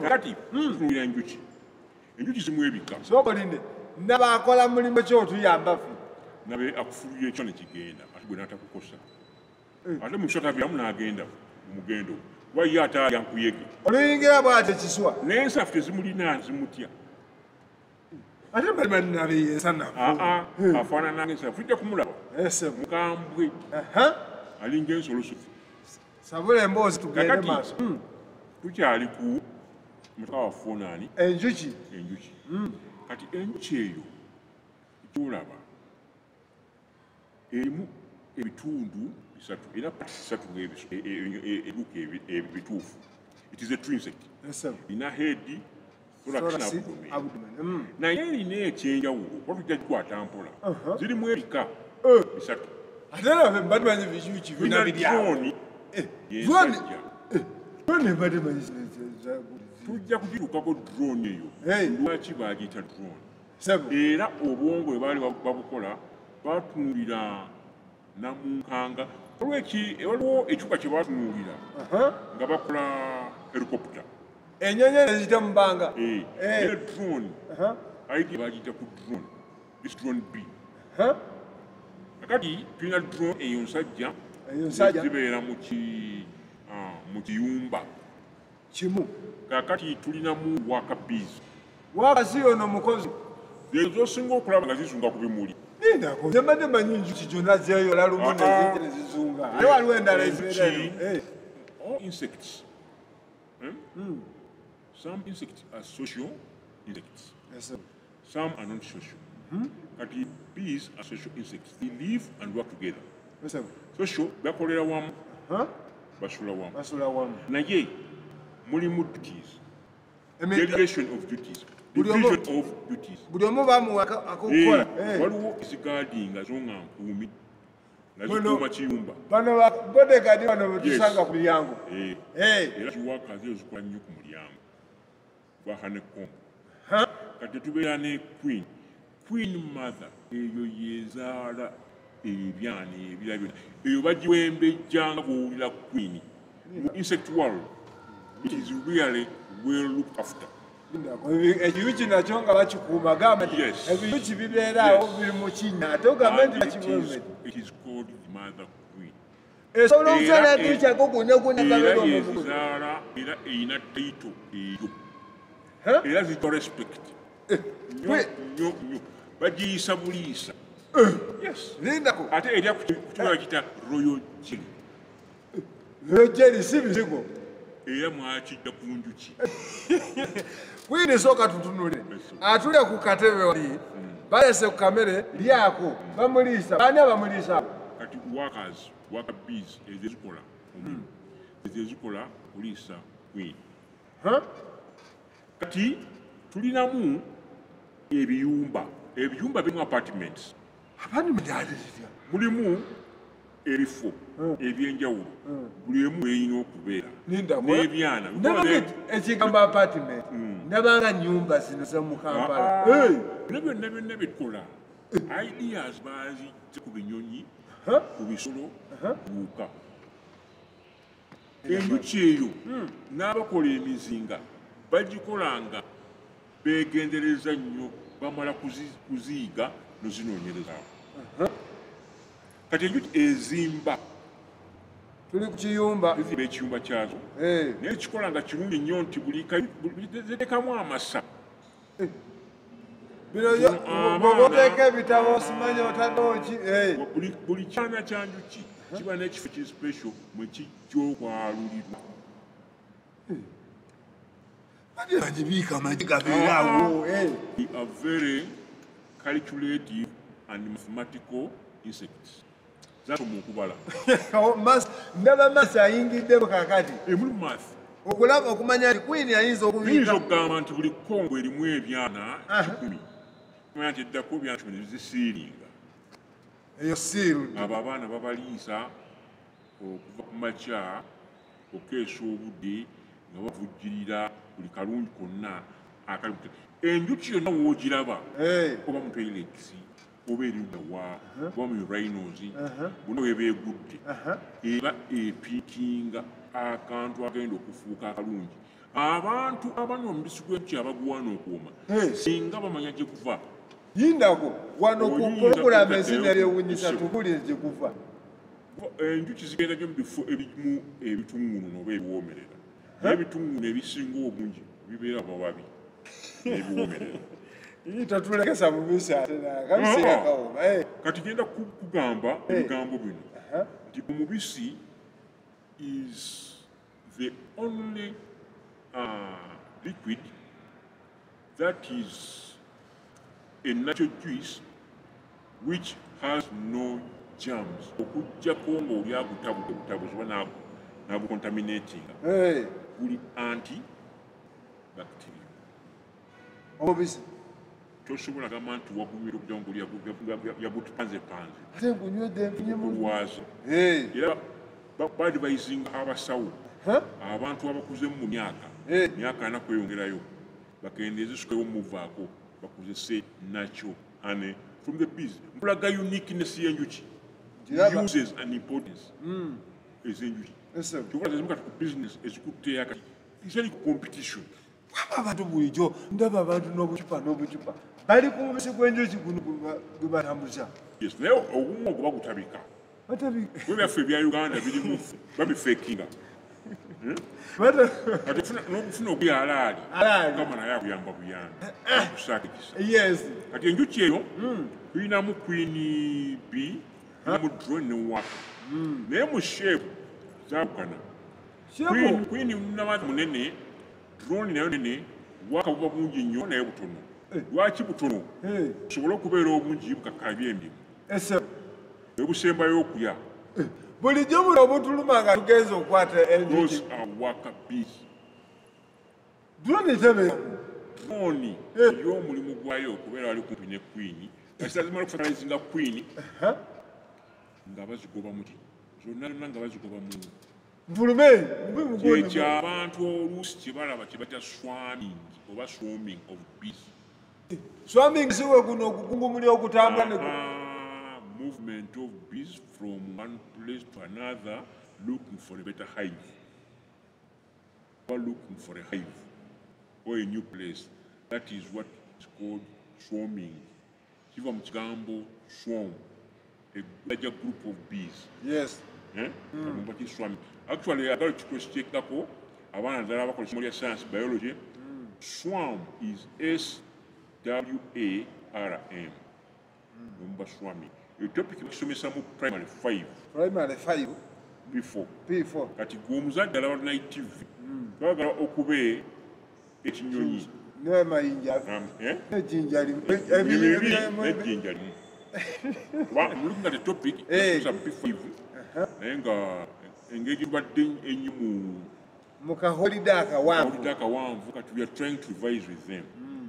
Kati tunuulira enjuki. Enjuki zimu ebika. Sokolinde nabakola mulimu ki otuyamba ffe. nabe akufulira ekyo ne kigenda ate gwe n'atakukosa ate mu kisota byamu n'agenda mugendo waye ate yankuyege oluyingira bw'ate kiswa n'ensafu tezimulina zimutya ate bali nabe ensanafu afaanana ng'ensafu tujja kumulaba mukambwe alinga ensolo sufu sabula emboozi tugende maaso tukyali ku mutaka wa Funaani enjuki kati enjuki eyo gyolaba erimu ebitundu bisatu era bisatu ebiruka ebituufu it is a true insect ina head thorax na abdomen naye erina ekyenjawulo kuba tujja gikwata mpola zirimu ebika bisatu ate nabe mbadmanyi bijuki bina drone tujja kugirukako drone eyo lwaki bagiyita drone era obwongo bwe baali babukola batunuulira namunkanga waliwo ekyuka kye batunuulira nga bakola helicopter enyonyi eziyita mu bbanga drone ayige bagiyita ku drone this drone b kakati tulina drone eyo nsajja zibeera mu kiyumba kimu kakati tulinamu wakabizi wakasi ono mukozi ezosinga okulaba nga zizunga ku bimuli nembadde manyi enjuki gyonna zeeyo lalumu nezijja nezizunga ate waliwo endala ezibeerayo insects some insects are social insects some are not social kati bees are social insects they live and work together social bakolera wamu basula wamu naye mulimu duties delegation of duties division of duties buli omu bamuwa akokukola waliwo ezigaadinga zonga nkuumi nazikuuma kiyumba bano bodegadi bano betusanga ku miryango era kiwaka zio zikola nnyo ku mulyango bwaka ne kongo kati tubeera ne queen mother eyo yezaala ebyana ebira byonna eyo bagiwembejjanga bwowulira queen mu insect world it is really well looked after ekiyuki nakyo nga bakikuuma gamba nti ebiyuki bibeeraawo biri mu kinnya ate ogambe nti bakiwembedde esobola okuzaala ekiyuki ako kunyagonyagabeera omuzaala era eyina taito eyo era zitwa respect nnyo bagiyisa buliisa lindako ate erya kutula kita royal jelly royal jelly si bizigo era mwakijja ku njuki kwini sooka tutunule atule ku katebe wali balese ku kamere lyako bamuliisa bani abamuliisa kati waka bees ezezikola ezezikola kuliisa queen kati tulinamu ebiyumba birimu apartments mulimu ebifo ebyenjawulo buli emu eyina okubeera n'ebyana ekigambo apartment ndabanga nyumba zino zamukampala byonna byonna byetukola ideas bazijja ku binyonyi ku bisolo buuka enjuki eyo n'abakola emizinga bagikolanga beegendereza nnyo bamala kuziyiga nozinoonyerezaawo kati enjuki ezimba tuli ku kiyumba zizimba ekiyumba kyazo naye kikola nga kirungi nnyo nti zitekamu amasa boteeka ebitabo osimanya otaddeoki buli kyana kya njuki kiba n'ekifo ki special mwe kijja okwalulirwa bagibiika amagi gabeeraawo are very calculative and mathematical insects zasoma okubala ndaba masi ayingiddemu kakati emuli math okulaba okumanya nti queen ayinza okuyinza okugamba nti buli kongo erimu ebyana 1,000 kumanya nti eddako ebyana 10 zisiiringa eyo siiru abo abaana babaliisa okuva ku makya okukeesa obudde nga bavujjirira buli kalungi konna akali enjuki yonna woogiraba oba mu toilets oba eriwa oba mu rhinos bonna webeegudde eba epiikinga akantu agenda okufuuka akalungi abantu abanywa omubisi gw'enjuki abaguwaana okuwoma singa bamanya gye kuva yindako wano ku program ezina lyewunyisa tukulire gyekuva enjuki zigenda nnyo mu bifo ebirimu ebitungunu oba ebiwoomerera n'ebitungunu ebisinga obungi bibeera bawabi n'ebiwoomerera tatulekesa mubisi atenakabisirakawoma kati genda kugamba ebigambo bino nti omubisi is the only liquid that is a natural juice which has no germs okujjako ng'oli agutabuze oba nagucontaminatinga guli anti bacteria omubisi tosobola gamba nti wagumira okuja ngoli yagutupanzepanze ate ngunywedde nfunyemuwazo era badvisinga abasawo abantu abakuze mu myaka 4 kweyongerayo bakendeeze sukayo muvaako bakozese nakyo ane from the bees nkulaga uniqueness y'enjuki uses an importance ez'enjuki kyobola zezimu kati ku business ezikuteya kati isali competition abantu bulijjo ndaba abantu n'obucupa bali ku mubisi gw'enjuki guno gwe batambuza naye obumu ogwo bagutabika bwe byaffe ebya uganda birimu babifekinga n'okufuna okuya alaali gamba naye akuyamba buyambi akusakikisa kati enjuki eyo tulinamu queen b namu drone ne waka naye mu shape zabukana queen namazi munene drone nayo nene waka buba bungi nnyo naye butono lwaki butono osobole okubeera obungi bukakabya emirimu ebusembayo okulya bulijjo buno obutuluma nga tugenza okukwata enjuki awaka bees drone etebeera drone ey'omulimu gwayo okubeera wali kumpi ne queen kasitazimala okufatalizinga queen nga bazigoba muti zonna zonna nga bazigoba mu mpulume kyekyabantu oluusi kyebalaba kyebata swarming oba swarming of bees swarming siwe guno okukungumulya okutambula movement of bees from one place to another looking for a better hive or looking for a hive or a new place. That is what is called swarming. Kiva mu kigambo swarm, a larger group of bees. Yes. Swarming. Actually, I got to checkako abaana ddala bakola kimu lya science biology. Swarm is SWARM. Swarming. The topic is primary 5. Primary 5? P4. Kati gw'omuzadde alaba native. Twagala okube ekinyonyi. N'amayinja. N'ejjinja limu. N'ejjinja limu. Looking at the topic, it's P5. Naye nga engeri badde ennyo mu kaholiday akawanvu. Kati we are trying to revise with them.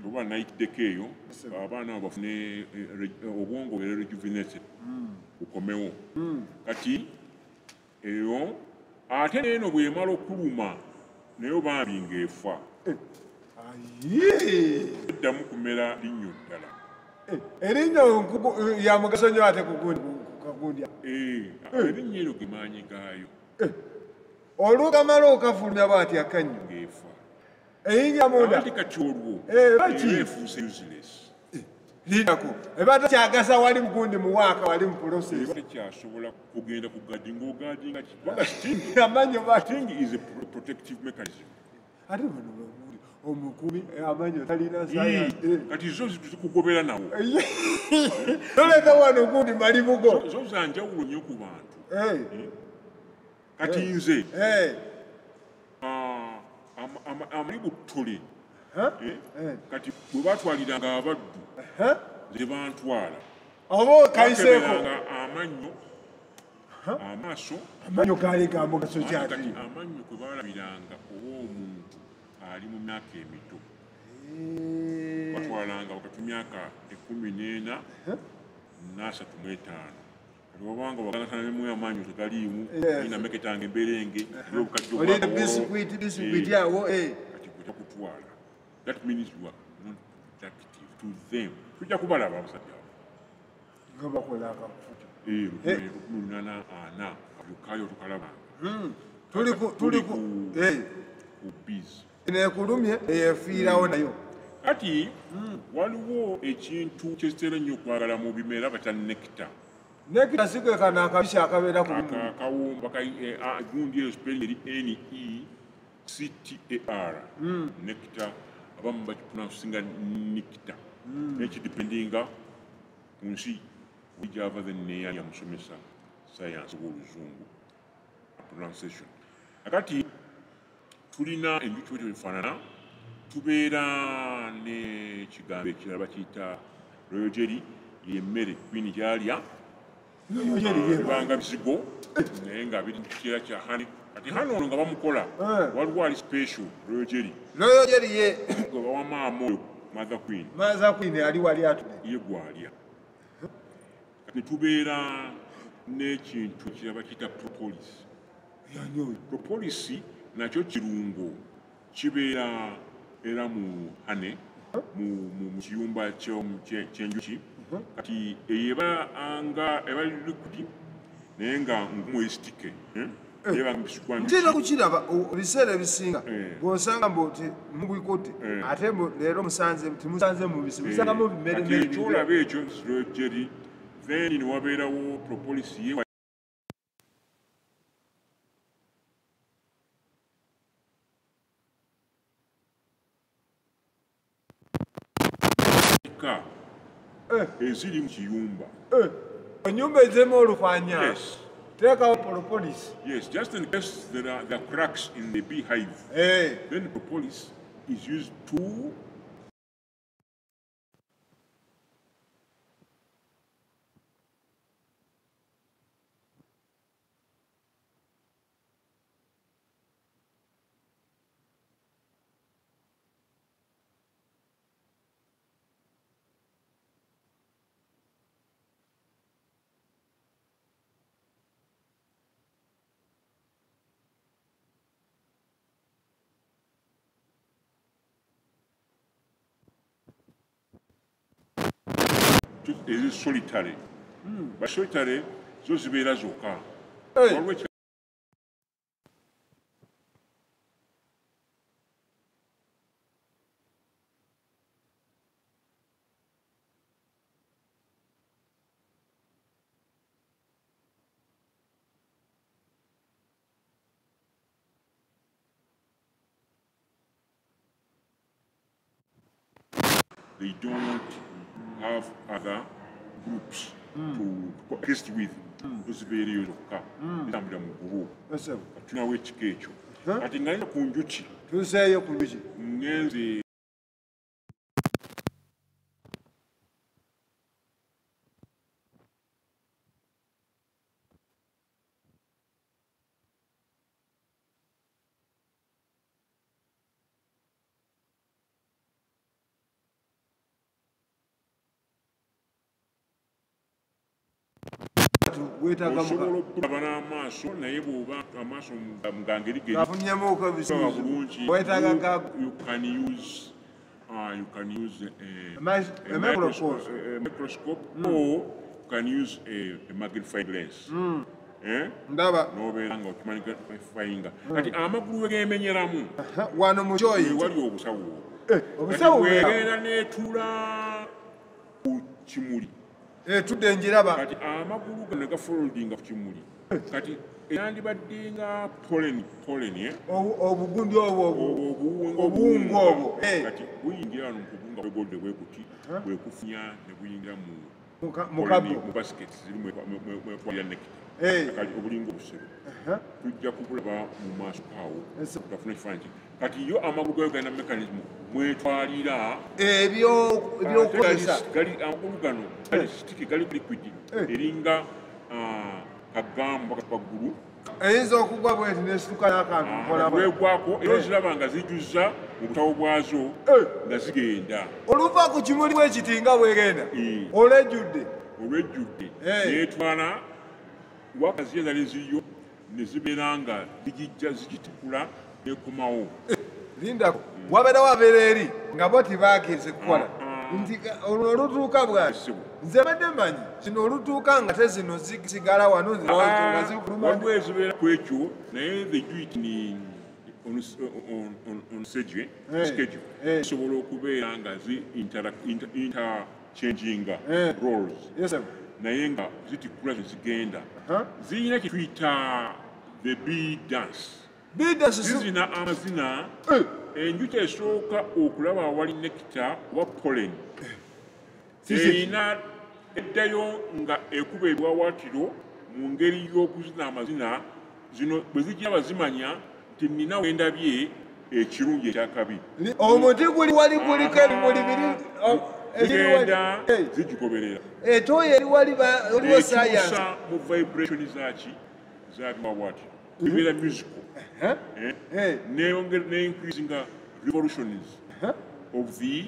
Oba nayiddeko eyo abaana abo bafune obwongo bwera rejuvenated bukomewo kati eyo ate neeno bwemala okuluma naye bambi ng'efa eddamu kumera linnyo ddala erinnya ya mugaso nnyo ate kukagundya erinnya eryo gemaanyi gaayo olukamala okafulumya bwati akanyu ng'efa eyingira munda kati olwo efuuse useless lindako eba takyagasa wali mugundi muwaaka wali mu process tekyasobola kugenda ku gadi ng'ogadinga kubanga sting is a protective mechanism ate bano omukumi amanyo talina kati zo zikugobera nawo toleka wano gundi malibugo zo zanjawulo nnyo ku bantu kati nze amalibu ttule kati bwe batwaliranga abaddu ze bantwala oba kaiseeko amannyo amaaso amannyo gaali ga mugaso kyati kati amannyo kwe balabiranga oba omuntu ali mu myaka emito batwalanga wakati myaka 14 n'35 obanga bagatanemu amannyo tegaliimu ina meketanga emberenge bisikuiti awo kati gwe takutwala that means you are not attractive to them tujja kubalaba abasajja nga bakola akafuta 18 abyukayo tukalabanga tuli ku bees nekulumye eyefiirawo nayo kati waliwo ekintu kyekitera nnyo okwagala mu bimera bata nectar. Nectar sigekana akabisi akabeera ku akawumba gundi eyo spelling eri NECTAR. Nectar abamu bakipronouncinga nectar. Nekidependinga ku nsi ijava the neya ya musomesa science w'oluzungu pronunciation. Akati tulina enjuki bwe bifaanana, tubeera n'ekigambo ekirala bakiyita royal jelly, y'emmere queen gy'alya ebanga bizigo naye nga biri kiseera kya honey. Kati hano ono nga bamukola waliwo ali special royal jelly ye gwe bawa maama oyo mother queen ali wali atudde ye gwalya. Kati tubeera n'ekintu ekirala bakiyita propolis. Propolis nakyo kirungo kibeera era mu hane mu kiyumba ky'enjuki. Kati eba liquid naye nga ngumuesitike ntera kukiraba ebiseera ebisinga bw'osanga mbu ti mubikote ate leero timusanze mubisi musangamu bimere ekyolaba ekyo jeri then newabeerawo propolis ye eziri mu kiyumba enyumba eziremu olufanya teekawo propolis. Yes, just in case there are cracks in the beehive, then the propolis is used to is solitary. But solitary, zo zibeera zokka. They don't have other groups to coexist with. Zibeera eyo zokka zitambulira mu group. Tunawo ekika ekyo. Kati nga ku njuki tuseeyo ku njuki ngenze osobola okulaba n'amaaso naye bw'oba amaaso nga ngeri bulungi you can use a microscope or you can use a magnifying lens. Ndaba n'obeera nga okimagnifyinga. Kati amagulu we geemenyeramu wano mu kyoyi wali obusawo obusawo bwegenda n'etula ku kimuli tudde njiraba. Kati amagulu gano gafoldinga ku kimuli. Kati eyandibadde nga pollen obugundi obuwungu obwo kati buyingira wano mukubunga bwegolde bwekuti bwekufunya ne buyingira mu basket ziri mwetwalira nekita kali obulinga obusero tujja kubulaba mu maaso kaawo tafuna ekifaananyi kino. Kati yo amagulu gayo galina mekanismu mwetwalira ebyokukozesa amagulu gano gali sitiki gali liquid eringa kagamba kaggulu eyinza okugwa bweti nesituka n'akantu lwegwako era oziraba nga zijjuza mu butawo bwazo nga zigenda oluva ku kimuli bwekiti nga bwegenda olwejjudde netwala waka ziyeza neziyo nezibeera nga zigitikula nekomawo. Lindako wabeera eri nga bo tibagenze kukola nti olutuuka bwati nze badde manyi kino olutuuka nga tezino zisigala wano waliwo ezibeera ku ekyo naye the juit ni on schedule zisobola okubeera nga interchanging roles naye nga zitikula zezigenda zirina kyetuyita the bee dance zizina amazina enjuki esooka okulaba awali nekita wa pollen erina eddayo nga ekuba ebiwawaatiro mu ngeri y'okuzina amazina zino bwe zijja bazimanya nti nina wendabye ekirungi ekyakabi omuti guli wali guliko ebimuli biri zigenda zigigoberera etoyo eri waliwo science mu vibration zaki zabiwawaatiro bibeera musical neincreasing revolutions of the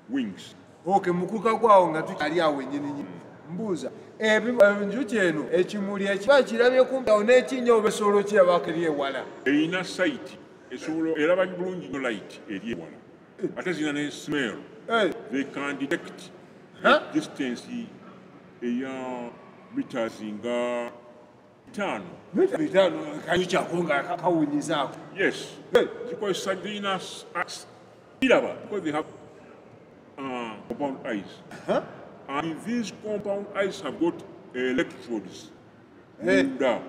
wings. Okay, mukuka kwawo nga tukali awo ennyini mbuuza enjuki eno ekimuli ekiba kirabye kumpi n'ekinnya obesolo kirabako eri ewala erina site esobola eraba bulungi no light eri ewala ate zirina ne smell they can detect distance eya meters nga 5 kanyuki ako nga kawunyizaako yes zikozesa zirina iraba because they have compound eyes. And these compound eyes have got electrodes.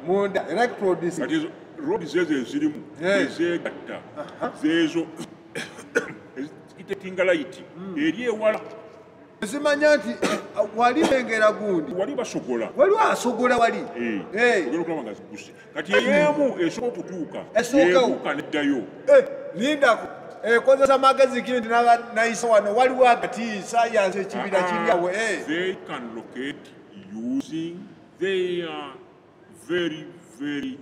Munda electrodes. That is, rods zirimu zegatta zezo itetinga light eri ewala zimanya nti wali bengera gundi wali basogola wali asogola wali okulaba nga ziguse kati eyemu esobola okutuuka ebuuka neddayo lindako kozesa magezi kindi nayisa wano waliwo agati science ekibira kiriawo they can locate using their very very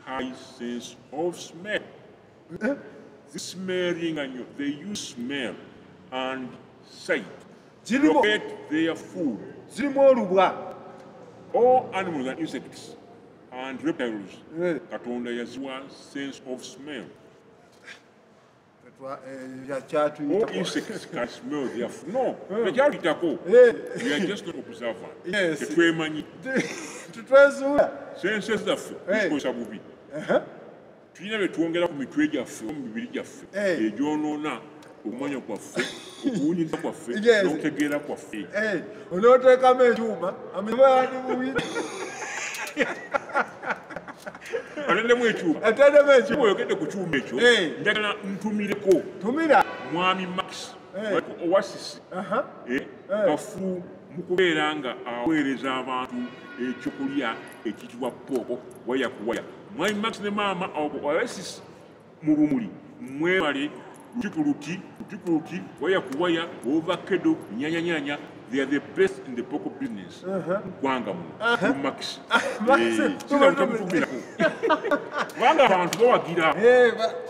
high sense of smell. The smelling and they use smell and sight to locate their food. All animals and insects and reptiles katonda yaziwa sense of smell. All insects can smell their food. No, we are just not observant. Senses zaffe zikosa bubi. Tulina bye twongera ku mitwe gyaffe mu mibiri gyaffe egyonoona okumanya kwaffe okuwunyiza kwaffe n'okutegeera kwaffe. Onooteekamu ekyuma amibaani bubi atendemu ekyuma oyogedde ku kyuma ekyo njagala ntumireko mwami Max Oasis kafu mu kubeera nga aweereza abantu ekyokulya ekiyitibwa poopo waya ku waya. Mwami Max ne maama Oasis mu lumuli mwebale lutikuruti waya ku waya ovakkedo nyanyanyanya. They are the best in the pork business. Gwanga mu Max. Wanga abantu bawagira.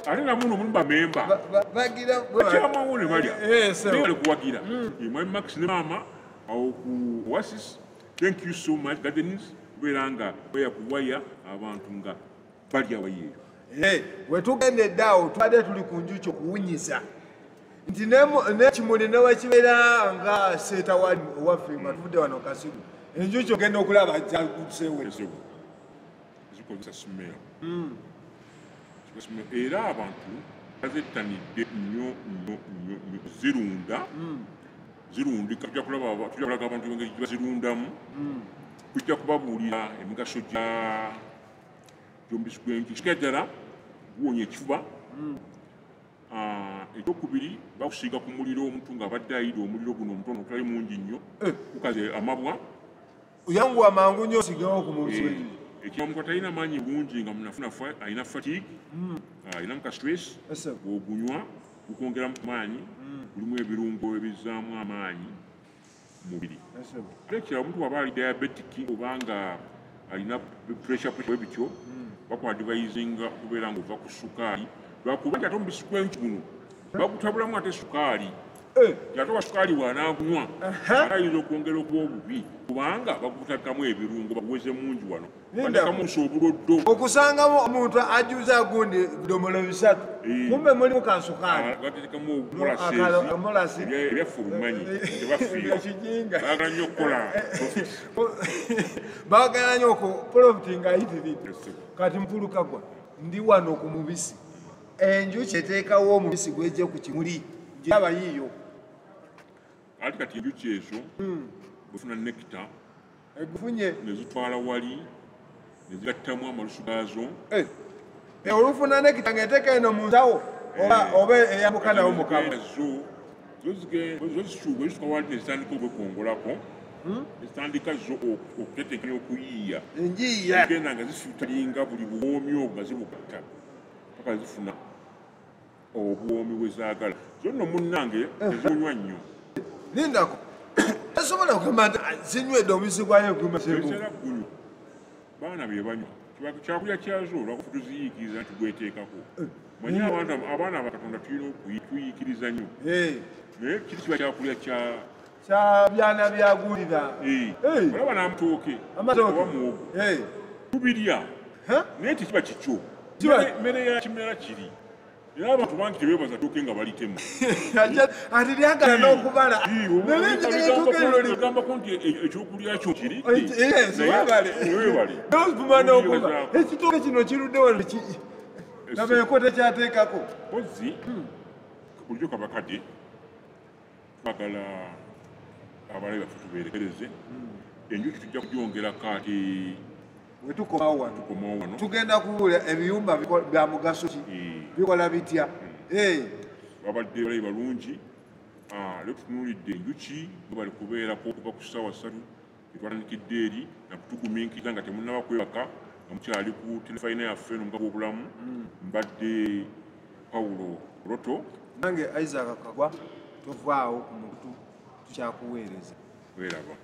Ate na muno mulumba memba. Bagira chama wone bali. Bali kuwagira. Mwami Max ne mama au ku Oasis. Thank you so much Gardens. Beranga waya kuwaya abantu nga bali awaye. Wetugende dawo twade tuli kunjucho kuwunyiza. Nti nekimuli newakibeera nga seeta waffe nga tuvudde wano Kasiru enjuki ogenda okulaba jakusewe zikozesa smell era abantu bazettanidde nnyo zirundika tujja kulaga abantu engeri gye bazirundamu tujja kubabuulira emigaso gy'omubisi gw'enjuki ddala guwonya ekifuba. Ekyokubiri bakusiiga ku muliro omuntu ng'abadde ayida omuliro guno omutono otali mungi nnyo gukaze amabwa yanguwa mangu nnyo osigawo ku mubisi omuntu atalina maanyi bungi nga munafunafu alina fatigue alina muka stress bw'ogunywa gukwongera mu maanyi gulimu ebirungo ebizaamu amaanyi mu mubiri. Ate ekirala omuntu waba ali diabetic obanga alina pressure bityo bakwadvisinga okubeera ng'ova ku sukaali lwakubanga ate omubisi gw'enjuki guno bagutabulamu ate sukaali ate wa sukaali bw'anaagunywa ayinza okwongera okuba obubi kubanga bagutabikamu ebirungo baguweze mungi wano badekamu nsoobuloddo okusangamu omuntu ajuza gundi bidomolo 3 kumbe mulimu kansukaali gateekamu omolasi ebyaffe obumanyi tebafiira baagala nnyo okukola baagala nnyo profiti ng'ayitiridde kati mpulukagwa ndi wano ku mubisi enjuki eteekawo omubisi gwejje ku kimuli gyaba yiiyo ati kati enjuki ezo bwefuna nekita egufunye nezitwala wali nezigattamu amalusu gaazo olufuna nekita ng'eteeka eno mu nsawo oba eyambuka nawo mukama zozisuubwa ezisuka wali nezitandika okwekongolako ezitandika zo okutetenkanya okuyiiya enjiiya zigenda nga zisutalinga buli buwoomi obwo nga zibugatta paka zifuna obuwoomi bwe zaagala zonna munnange ezinywa nnyo lindako tasobola okugamba nti zinywedde omubisi gwayo gumaesera ggulu baana be banywa kyakulya kyazo olwakufa tuziyiikiriza nti gweteekako manye abaana abakatonda tulina okuyiikiriza nnyo naye kiri kiba kyakulya kya byana byagulira olaba n'amatooke oba muwogo tubirya naye tekiba kikyo mmere ya kimera kiri era abantu bangi tebeebaza tooke nga balitemu ati lyagala n'okubala gambako nti ekyokulya kyo kiri nozuma n'okuba ekitooke kino kirudde wano naba enkote kyateekako pozi bulijjo kabakadde twagala abalabe baffe tubeerekereze enjuki tujja kugyongerako ate wetukomawo wano tugenda kuwulira ebiyumba bya mugaso ki bikola bitya babadde balabe balungi leo tutunuulidde enjuki nga bali kubeerako okuva ku ssaawa 3 etwatandikidde eri nakutugumiikiriza nga temunnaba kwebaka nga mukyali ku telefayina yaffe n'omuga gw'obulamu mbadde Pawulo Roto nange Isaac Kagwa tovaawo ku mukutu tukyakuweereza weeraba